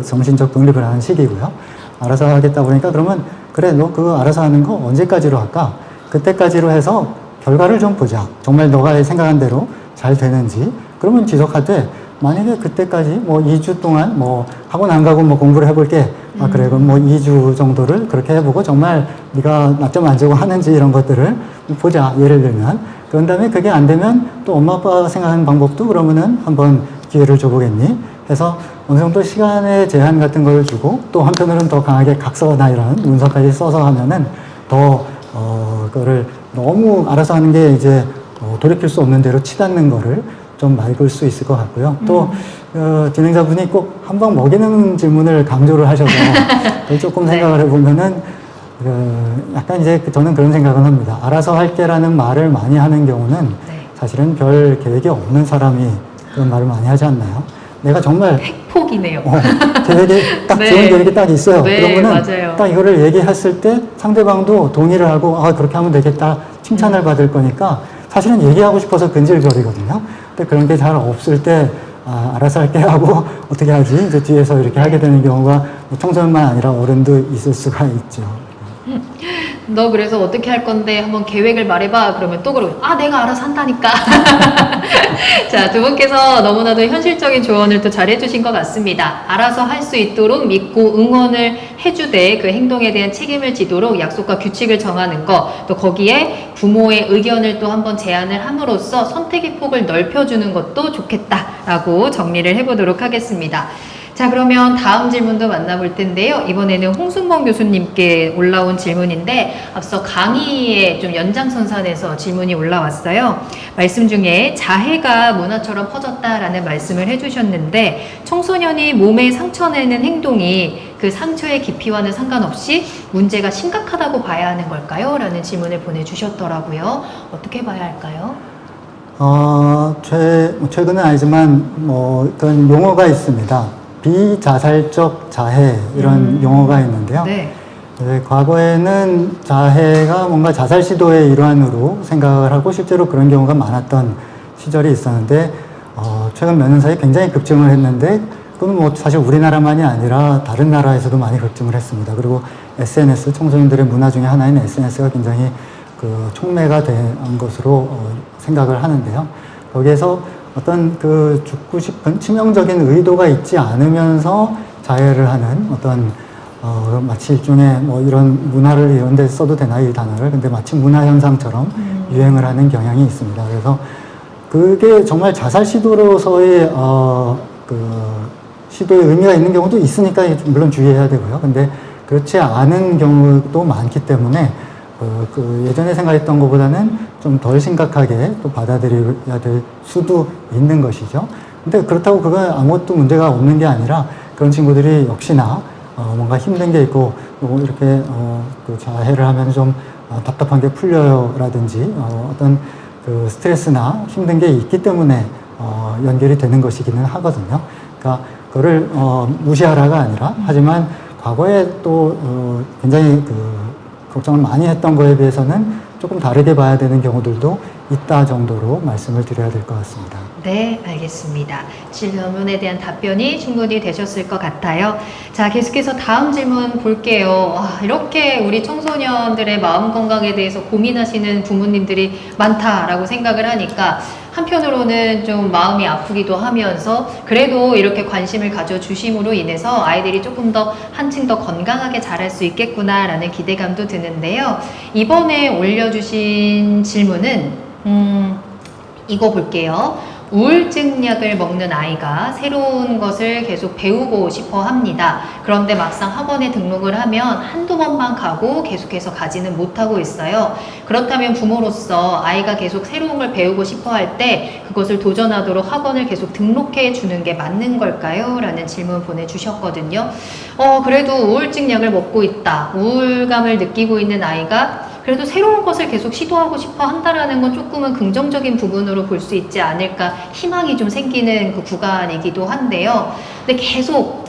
정신적 독립을 하는 시기고요. 알아서 하겠다고 그러니까, 그러면, 그래, 너 그거 알아서 하는 거 언제까지로 할까? 그때까지로 해서 결과를 좀 보자. 정말 너가 생각한 대로 잘 되는지. 그러면 지속하되, 만약에 그때까지 뭐 2주 동안 뭐 학원 안 가고 뭐 공부를 해볼게. 아, 그래. 그럼 뭐 2주 정도를 그렇게 해보고 정말 네가 낙점 안 주고 하는지 이런 것들을 보자. 예를 들면. 그런 다음에 그게 안 되면 또 엄마 아빠가 생각하는 방법도 그러면은 한번 기회를 줘보겠니? 해서 어느 정도 시간의 제한 같은 걸 주고 또 한편으로는 더 강하게 각서나 이런 문서까지 써서 하면은 더, 그거를 너무 알아서 하는 게 이제 돌이킬 수 없는 대로 치닫는 거를 좀 막을 수 있을 것 같고요. 또 진행자분이 꼭 한 방 먹이는 질문을 강조를 하셔서 그걸 조금 생각을 해보면은 약간 이제 저는 그런 생각을 합니다. 알아서 할게라는 말을 많이 하는 경우는 사실은 별 계획이 없는 사람이 그런 말을 많이 하지 않나요? 내가 정말 핵폭이네요. 계획이 딱 네. 좋은 계획이 딱 있어요. 네, 그러면은 맞아요. 딱 이거를 얘기했을 때 상대방도 동의를 하고 아 그렇게 하면 되겠다 칭찬을 받을 거니까 사실은 얘기하고 싶어서 근질거리거든요. 근데 그런 게 잘 없을 때 아, 알아서 할게 하고 어떻게 하지? 이제 뒤에서 이렇게 하게 되는 경우가 뭐 청소년만 아니라 어른도 있을 수가 있죠. 너 그래서 어떻게 할 건데 한번 계획을 말해봐. 그러면 또 그러고 아 내가 알아서 한다니까. 자, 두 분께서 너무나도 현실적인 조언을 또 잘 해주신 것 같습니다. 알아서 할 수 있도록 믿고 응원을 해주되 그 행동에 대한 책임을 지도록 약속과 규칙을 정하는 것, 또 거기에 부모의 의견을 또 한번 제안을 함으로써 선택의 폭을 넓혀주는 것도 좋겠다라고 정리를 해보도록 하겠습니다. 자, 그러면 다음 질문도 만나볼 텐데요. 이번에는 홍순범 교수님께 올라온 질문인데 앞서 강의의 좀 연장선상에서 질문이 올라왔어요. 말씀 중에 자해가 문화처럼 퍼졌다라는 말씀을 해주셨는데 청소년이 몸에 상처내는 행동이 그 상처의 깊이와는 상관없이 문제가 심각하다고 봐야 하는 걸까요? 라는 질문을 보내주셨더라고요. 어떻게 봐야 할까요? 최근은 아니지만 뭐 그런 용어가 있습니다. 비자살적 자해 이런 용어가 있는데요. 네. 과거에는 자해가 뭔가 자살 시도의 일환으로 생각을 하고 실제로 그런 경우가 많았던 시절이 있었는데 최근 몇 년 사이에 굉장히 급증을 했는데 그건 뭐 사실 우리나라만이 아니라 다른 나라에서도 많이 급증을 했습니다. 그리고 SNS, 청소년들의 문화 중에 하나인 SNS가 굉장히 그 촉매가 된 것으로 생각을 하는데요. 거기에서 어떤 그 죽고 싶은 치명적인 의도가 있지 않으면서 자해를 하는 어떤 마치 일종의 뭐 이런 문화를 이런 데 써도 되나 이 단어를 근데 마치 문화 현상처럼 유행을 하는 경향이 있습니다. 그래서 그게 정말 자살 시도로서의 그 시도의 의미가 있는 경우도 있으니까 물론 주의해야 되고요. 근데 그렇지 않은 경우도 많기 때문에 예전에 생각했던 것보다는 좀 덜 심각하게 또 받아들여야 될 수도 있는 것이죠. 근데 그렇다고 그건 아무것도 문제가 없는 게 아니라 그런 친구들이 역시나 뭔가 힘든 게 있고 이렇게 그 자해를 하면 좀 답답한 게 풀려요라든지 어떤 그 스트레스나 힘든 게 있기 때문에 연결이 되는 것이기는 하거든요. 그러니까 그거를 무시하라가 아니라 하지만 과거에 또 굉장히 걱정을 많이 했던 거에 비해서는 조금 다르게 봐야 되는 경우들도 있다 정도로 말씀을 드려야 될 것 같습니다. 네, 알겠습니다. 질문에 대한 답변이 충분히 되셨을 것 같아요. 자, 계속해서 다음 질문 볼게요. 이렇게 우리 청소년들의 마음 건강에 대해서 고민하시는 부모님들이 많다라고 생각을 하니까 한편으로는 좀 마음이 아프기도 하면서 그래도 이렇게 관심을 가져주심으로 인해서 아이들이 조금 더 한층 더 건강하게 자랄 수 있겠구나라는 기대감도 드는데요. 이번에 올려주신 질문은 이거 볼게요. 우울증 약을 먹는 아이가 새로운 것을 계속 배우고 싶어 합니다. 그런데 막상 학원에 등록을 하면 한두 번만 가고 계속해서 가지는 못하고 있어요. 그렇다면 부모로서 아이가 계속 새로운 걸 배우고 싶어 할 때 그것을 도전하도록 학원을 계속 등록해 주는 게 맞는 걸까요? 라는 질문 보내주셨거든요. 그래도 우울증 약을 먹고 있다. 우울감을 느끼고 있는 아이가 그래도 새로운 것을 계속 시도하고 싶어 한다라는 건 조금은 긍정적인 부분으로 볼 수 있지 않을까 희망이 좀 생기는 그 구간이기도 한데요. 근데 계속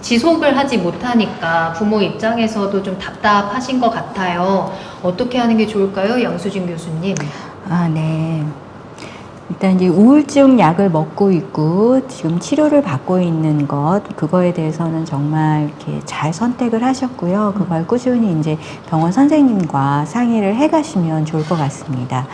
지속을 하지 못하니까 부모 입장에서도 좀 답답하신 것 같아요. 어떻게 하는 게 좋을까요? 양수진 교수님. 아, 네. 일단 이제 우울증 약을 먹고 있고 지금 치료를 받고 있는 것, 그거에 대해서는 정말 이렇게 잘 선택을 하셨고요. 그걸 꾸준히 이제 병원 선생님과 상의를 해 가시면 좋을 것 같습니다.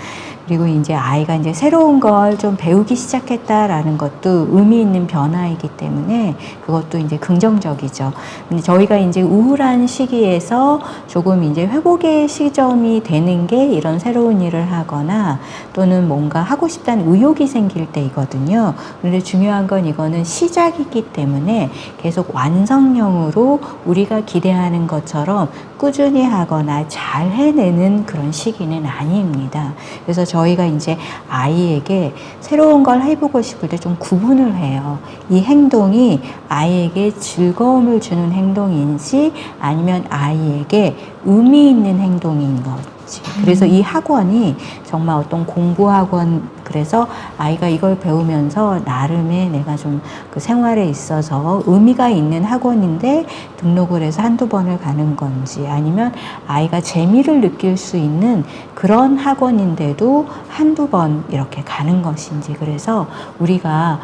그리고 이제 아이가 이제 새로운 걸 좀 배우기 시작했다라는 것도 의미 있는 변화이기 때문에 그것도 이제 긍정적이죠. 근데 저희가 이제 우울한 시기에서 조금 이제 회복의 시점이 되는 게 이런 새로운 일을 하거나 또는 뭔가 하고 싶다는 의욕이 생길 때이거든요. 그런데 중요한 건 이거는 시작이기 때문에 계속 완성형으로 우리가 기대하는 것처럼 꾸준히 하거나 잘 해내는 그런 시기는 아닙니다. 그래서 저희가 이제 아이에게 새로운 걸 해보고 싶을 때 좀 구분을 해요. 이 행동이 아이에게 즐거움을 주는 행동인지 아니면 아이에게 의미 있는 행동인 건지. 그래서 이 학원이 정말 어떤 공부 학원, 그래서 아이가 이걸 배우면서 나름의 내가 좀 그 생활에 있어서 의미가 있는 학원인데 등록을 해서 한두 번을 가는 건지, 아니면 아이가 재미를 느낄 수 있는 그런 학원인데도 한두 번 이렇게 가는 것인지. 그래서 우리가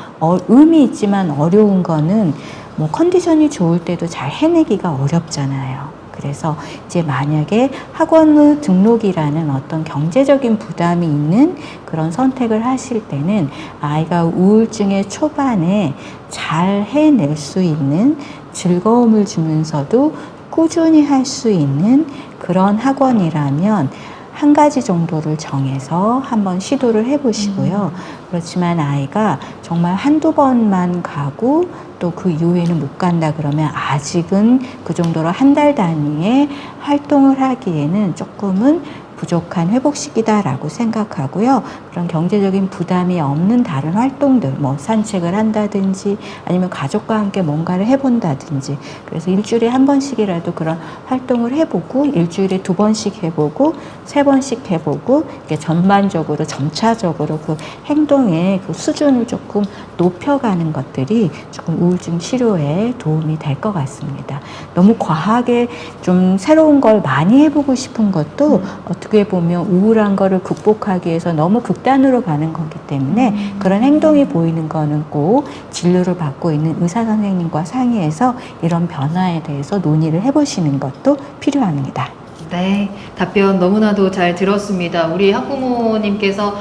의미 있지만 어려운 거는 뭐 컨디션이 좋을 때도 잘 해내기가 어렵잖아요. 그래서 이제 만약에 학원의 등록이라는 어떤 경제적인 부담이 있는 그런 선택을 하실 때는 아이가 우울증의 초반에 잘 해낼 수 있는, 즐거움을 주면서도 꾸준히 할 수 있는 그런 학원이라면 한 가지 정도를 정해서 한번 시도를 해보시고요. 그렇지만 아이가 정말 한두 번만 가고 또 그 이후에는 못 간다 그러면 아직은 그 정도로 한 달 단위의 활동을 하기에는 조금은 부족한 회복 시기다라고 생각하고요. 그런 경제적인 부담이 없는 다른 활동들, 뭐 산책을 한다든지 아니면 가족과 함께 뭔가를 해본다든지, 그래서 일주일에 한 번씩이라도 그런 활동을 해보고 일주일에 2번씩 해보고 3번씩 해보고 이렇게 전반적으로 점차적으로 그 행동의 그 수준을 조금 높여가는 것들이 조금 우울증 치료에 도움이 될 것 같습니다. 너무 과하게 좀 새로운 걸 많이 해보고 싶은 것도 어떻게 보면 우울한 거를 극복하기 위해서 너무 극단으로 가는 거기 때문에 그런 행동이 보이는 거는 꼭 진료를 받고 있는 의사 선생님과 상의해서 이런 변화에 대해서 논의를 해보시는 것도 필요합니다. 네, 답변 너무나도 잘 들었습니다. 우리 학부모님께서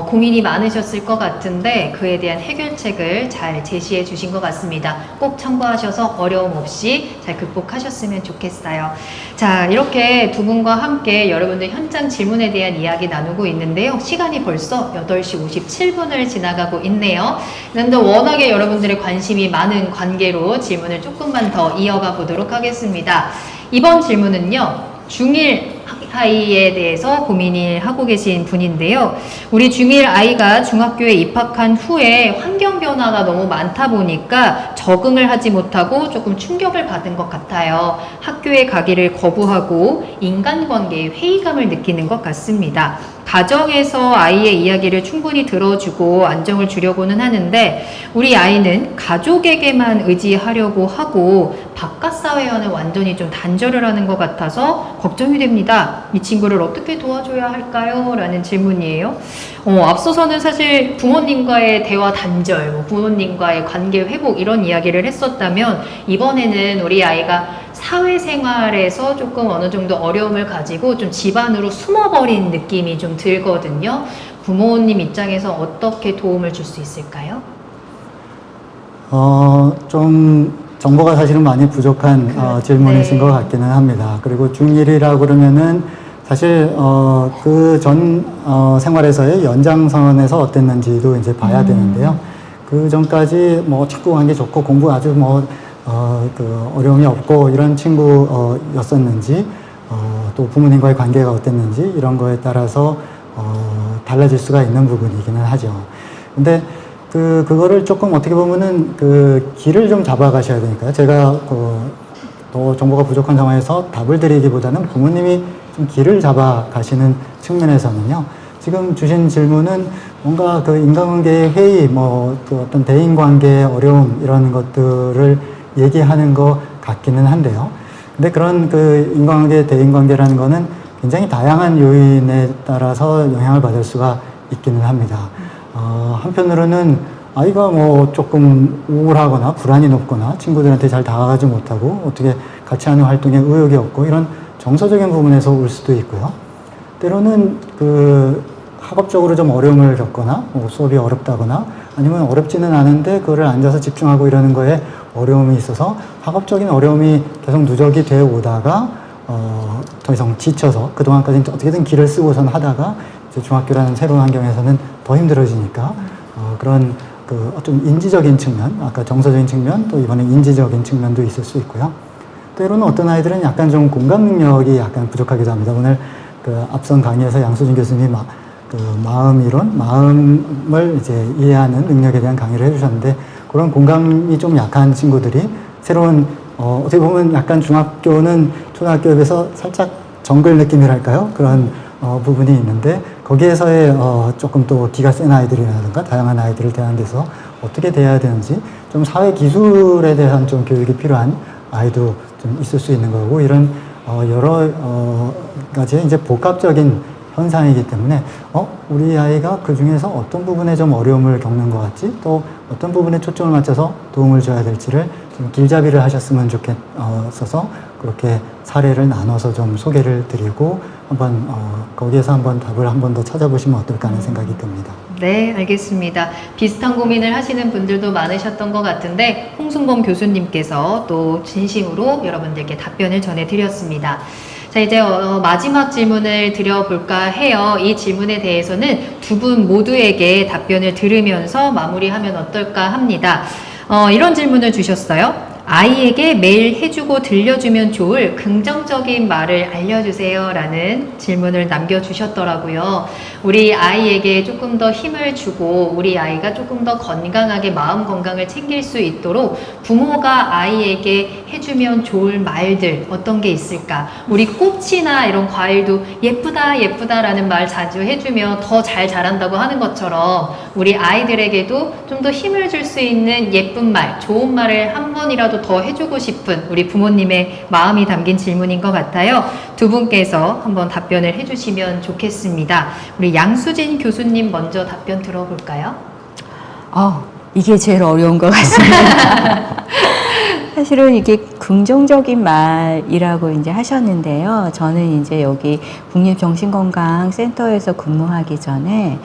고민이 많으셨을 것 같은데 그에 대한 해결책을 잘 제시해 주신 것 같습니다. 꼭 참고하셔서 어려움 없이 잘 극복하셨으면 좋겠어요. 자, 이렇게 두 분과 함께 여러분들 현장 질문에 대한 이야기 나누고 있는데요. 시간이 벌써 8시 57분을 지나가고 있네요. 그런데 워낙에 여러분들의 관심이 많은 관계로 질문을 조금만 더 이어가 보도록 하겠습니다. 이번 질문은요, 중1 아이에 대해서 고민을 하고 계신 분인데요. 우리 중1 아이가 중학교에 입학한 후에 환경 변화가 너무 많다 보니까 적응을 하지 못하고 조금 충격을 받은 것 같아요. 학교에 가기를 거부하고 인간관계에 회의감을 느끼는 것 같습니다. 가정에서 아이의 이야기를 충분히 들어주고 안정을 주려고는 하는데 우리 아이는 가족에게만 의지하려고 하고 바깥 사회와는 완전히 좀 단절을 하는 것 같아서 걱정이 됩니다. 이 친구를 어떻게 도와줘야 할까요? 라는 질문이에요. 앞서서는 사실 부모님과의 대화 단절, 부모님과의 관계 회복 이런 이야기를 했었다면 이번에는 우리 아이가 사회생활에서 조금 어느 정도 어려움을 가지고 좀 집안으로 숨어버린 느낌이 좀 들거든요. 부모님 입장에서 어떻게 도움을 줄 수 있을까요? 좀 정보가 사실은 많이 부족한 질문이신 것 같기는 합니다. 그리고 중1이라고 그러면은 사실 그 전 생활에서의 연장선에서 어땠는지도 이제 봐야 되는데요. 그 전까지 뭐 축구 관계 좋고 공부 아주 그 어려움이 없고 이런 친구였었는지 또 부모님과의 관계가 어땠는지 이런 거에 따라서 달라질 수가 있는 부분이기는 하죠. 근데 그거를 조금 어떻게 보면은 그 길을 좀 잡아가셔야 되니까요. 제가 더 정보가 부족한 상황에서 답을 드리기보다는 부모님이 좀 길을 잡아가시는 측면에서는요. 지금 주신 질문은 뭔가 그 인간관계의 회의, 그 어떤 대인관계의 어려움 이런 것들을 얘기하는 것 같기는 한데요. 근데 그런 그 인간관계, 대인관계라는 거는 굉장히 다양한 요인에 따라서 영향을 받을 수가 있기는 합니다. 한편으로는 아이가 뭐 조금 우울하거나 불안이 높거나 친구들한테 잘 다가가지 못하고 어떻게 같이 하는 활동에 의욕이 없고 이런 정서적인 부분에서 올 수도 있고요. 때로는 그 학업적으로 좀 어려움을 겪거나 뭐 수업이 어렵다거나 아니면 어렵지는 않은데 그거를 앉아서 집중하고 이러는 거에 어려움이 있어서 학업적인 어려움이 계속 누적이 되어 오다가 더 이상 지쳐서 그동안까지는 어떻게든 길을 쓰고선 하다가 이제 중학교라는 새로운 환경에서는 더 힘들어지니까 그런 그 좀 인지적인 측면, 아까 정서적인 측면, 또 이번에 인지적인 측면도 있을 수 있고요. 때로는 어떤 아이들은 약간 좀 공감 능력이 약간 부족하기도 합니다. 오늘 그 앞선 강의에서 양수진 교수님이 그 마음 이론, 마음을 이제 이해하는 능력에 대한 강의를 해주셨는데 그런 공감이 좀 약한 친구들이 새로운 어떻게 보면 약간 중학교는 초등학교에 비해서 살짝 정글 느낌이랄까요? 그런 부분이 있는데 거기에서의 조금 또 기가 센 아이들이라든가 다양한 아이들을 대하는 데서 어떻게 대해야 되는지 좀 사회 기술에 대한 좀 교육이 필요한 아이도 좀 있을 수 있는 거고 이런 여러 가지의 이제 복합적인 현상이기 때문에 우리 아이가 그 중에서 어떤 부분에 좀 어려움을 겪는 것 같지 또 어떤 부분에 초점을 맞춰서 도움을 줘야 될지를 좀 길잡이를 하셨으면 좋겠어서 그렇게 사례를 나눠서 좀 소개를 드리고 한번 거기에서 한번 답을 한 번 더 찾아보시면 어떨까 하는 생각이 듭니다. 네, 알겠습니다. 비슷한 고민을 하시는 분들도 많으셨던 것 같은데 홍순범 교수님께서 또 진심으로 여러분들께 답변을 전해드렸습니다. 자, 이제 마지막 질문을 드려볼까 해요. 이 질문에 대해서는 두 분 모두에게 답변을 들으면서 마무리하면 어떨까 합니다. 이런 질문을 주셨어요. 아이에게 매일 해주고 들려주면 좋을 긍정적인 말을 알려주세요 라는 질문을 남겨주셨더라고요. 우리 아이에게 조금 더 힘을 주고 우리 아이가 조금 더 건강하게 마음 건강을 챙길 수 있도록 부모가 아이에게 해주면 좋을 말들 어떤 게 있을까? 우리 꽃이나 이런 과일도 예쁘다 예쁘다 라는 말 자주 해주면 더 잘 자란다고 하는 것처럼 우리 아이들에게도 좀 더 힘을 줄 수 있는 예쁜 말, 좋은 말을 한 번이라도 더 해주고 싶은 우리 부모님의 마음이 담긴 질문인 것 같아요. 두 분께서 한번 답변을 해주시면 좋겠습니다. 우리 양수진 교수님 먼저 답변 들어볼까요? 이게 제일 어려운 것 같습니다. 사실은 이게 긍정적인 말이라고 이제 하셨는데요. 저는 이제 여기 국립정신건강센터에서 근무하기 전에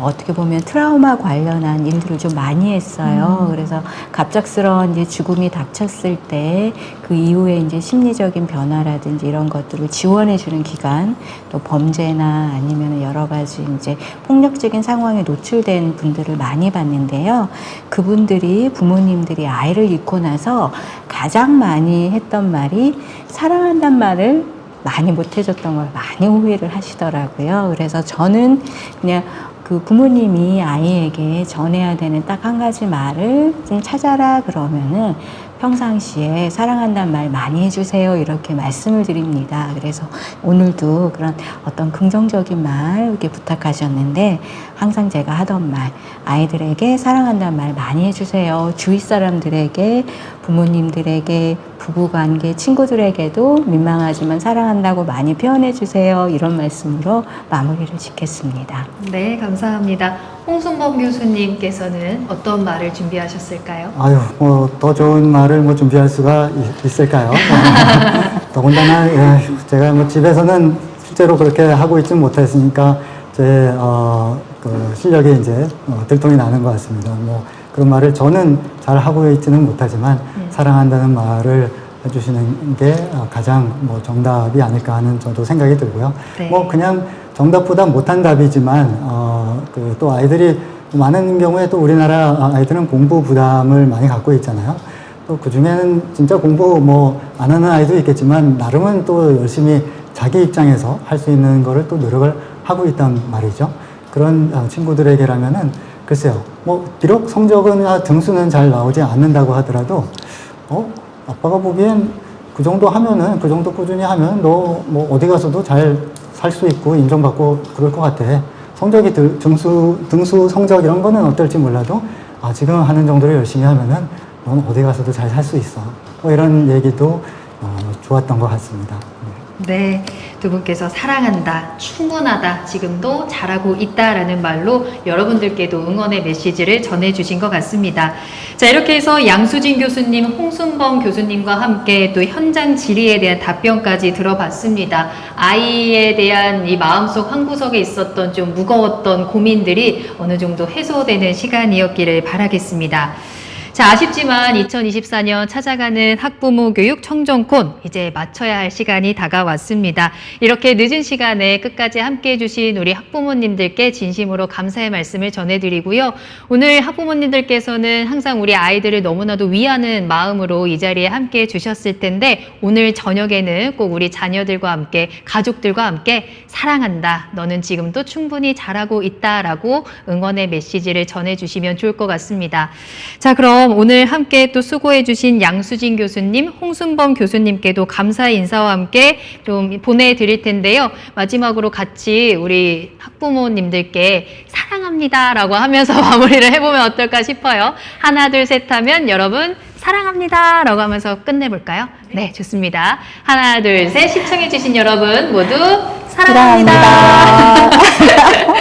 어떻게 보면 트라우마 관련한 일들을 좀 많이 했어요. 그래서 갑작스러운 이제 죽음이 닥쳤을 때 그 이후에 이제 심리적인 변화라든지 이런 것들을 지원해주는 기관, 또 범죄나 아니면 여러 가지 이제 폭력적인 상황에 노출된 분들을 많이 봤는데요. 그분들이 부모님들이 아이를 잃고 나서 가장 많이 했던 말이 사랑한다는 말을 많이 못 해줬던 걸 많이 후회를 하시더라고요. 그래서 저는 그냥 그 부모님이 아이에게 전해야 되는 딱 한 가지 말을 좀 찾아라 그러면은 평상시에 사랑한다는 말 많이 해주세요 이렇게 말씀을 드립니다. 그래서 오늘도 그런 어떤 긍정적인 말 이렇게 부탁하셨는데 항상 제가 하던 말 아이들에게 사랑한다는 말 많이 해주세요. 주위 사람들에게 부모님들에게 부부관계 친구들에게도 민망하지만 사랑한다고 많이 표현해주세요. 이런 말씀으로 마무리를 짓겠습니다. 네, 감사합니다. 홍순범 교수님께서는 어떤 말을 준비하셨을까요? 아유, 뭐 더 좋은 말을 뭐 준비할 수가 있을까요? 더군다나 제가 뭐 집에서는 실제로 그렇게 하고 있지는 못했으니까 제 그 실력이 이제 들통이 나는 것 같습니다. 뭐 그런 말을 저는 잘 하고 있지는 못하지만 사랑한다는 말을 해주시는 게 가장 뭐 정답이 아닐까 하는 저도 생각이 들고요. 네. 뭐 그냥 정답보다 못한 답이지만 그 또 아이들이 많은 경우에 또 우리나라 아이들은 공부 부담을 많이 갖고 있잖아요. 또 그 중에는 진짜 공부 뭐 안 하는 아이도 있겠지만 나름은 또 열심히 자기 입장에서 할 수 있는 거를 또 노력을 하고 있단 말이죠. 그런 친구들에게라면은 글쎄요, 뭐 비록 성적은 등수는 잘 나오지 않는다고 하더라도 아빠가 보기엔 그 정도 하면은 그 정도 꾸준히 하면 너 뭐 어디 가서도 잘 살 수 있고 인정받고 그럴 것 같아. 성적이 등수 성적 이런 거는 어떨지 몰라도 지금 하는 정도로 열심히 하면은 넌 어디 가서도 잘 살 수 있어. 뭐 이런 얘기도 좋았던 것 같습니다. 네, 두 분께서 사랑한다, 충분하다, 지금도 잘하고 있다라는 말로 여러분들께도 응원의 메시지를 전해주신 것 같습니다. 자, 이렇게 해서 양수진 교수님, 홍순범 교수님과 함께 또 현장 질의에 대한 답변까지 들어봤습니다. 아이에 대한 이 마음속 한구석에 있었던 좀 무거웠던 고민들이 어느 정도 해소되는 시간이었기를 바라겠습니다. 자, 아쉽지만 2024년 찾아가는 학부모 교육 청정콘 이제 마쳐야 할 시간이 다가왔습니다. 이렇게 늦은 시간에 끝까지 함께해 주신 우리 학부모님들께 진심으로 감사의 말씀을 전해드리고요. 오늘 학부모님들께서는 항상 우리 아이들을 너무나도 위하는 마음으로 이 자리에 함께해 주셨을 텐데 오늘 저녁에는 꼭 우리 자녀들과 함께 가족들과 함께 사랑한다. 너는 지금도 충분히 잘하고 있다라고 응원의 메시지를 전해주시면 좋을 것 같습니다. 자, 그럼 오늘 함께 또 수고해주신 양수진 교수님, 홍순범 교수님께도 감사의 인사와 함께 좀 보내드릴 텐데요. 마지막으로 같이 우리 학부모님들께 사랑합니다라고 하면서 마무리를 해보면 어떨까 싶어요. 하나, 둘, 셋 하면 여러분 사랑합니다 라고 하면서 끝내볼까요? 네, 좋습니다. 하나, 둘, 셋 시청해주신 여러분 모두 사랑합니다.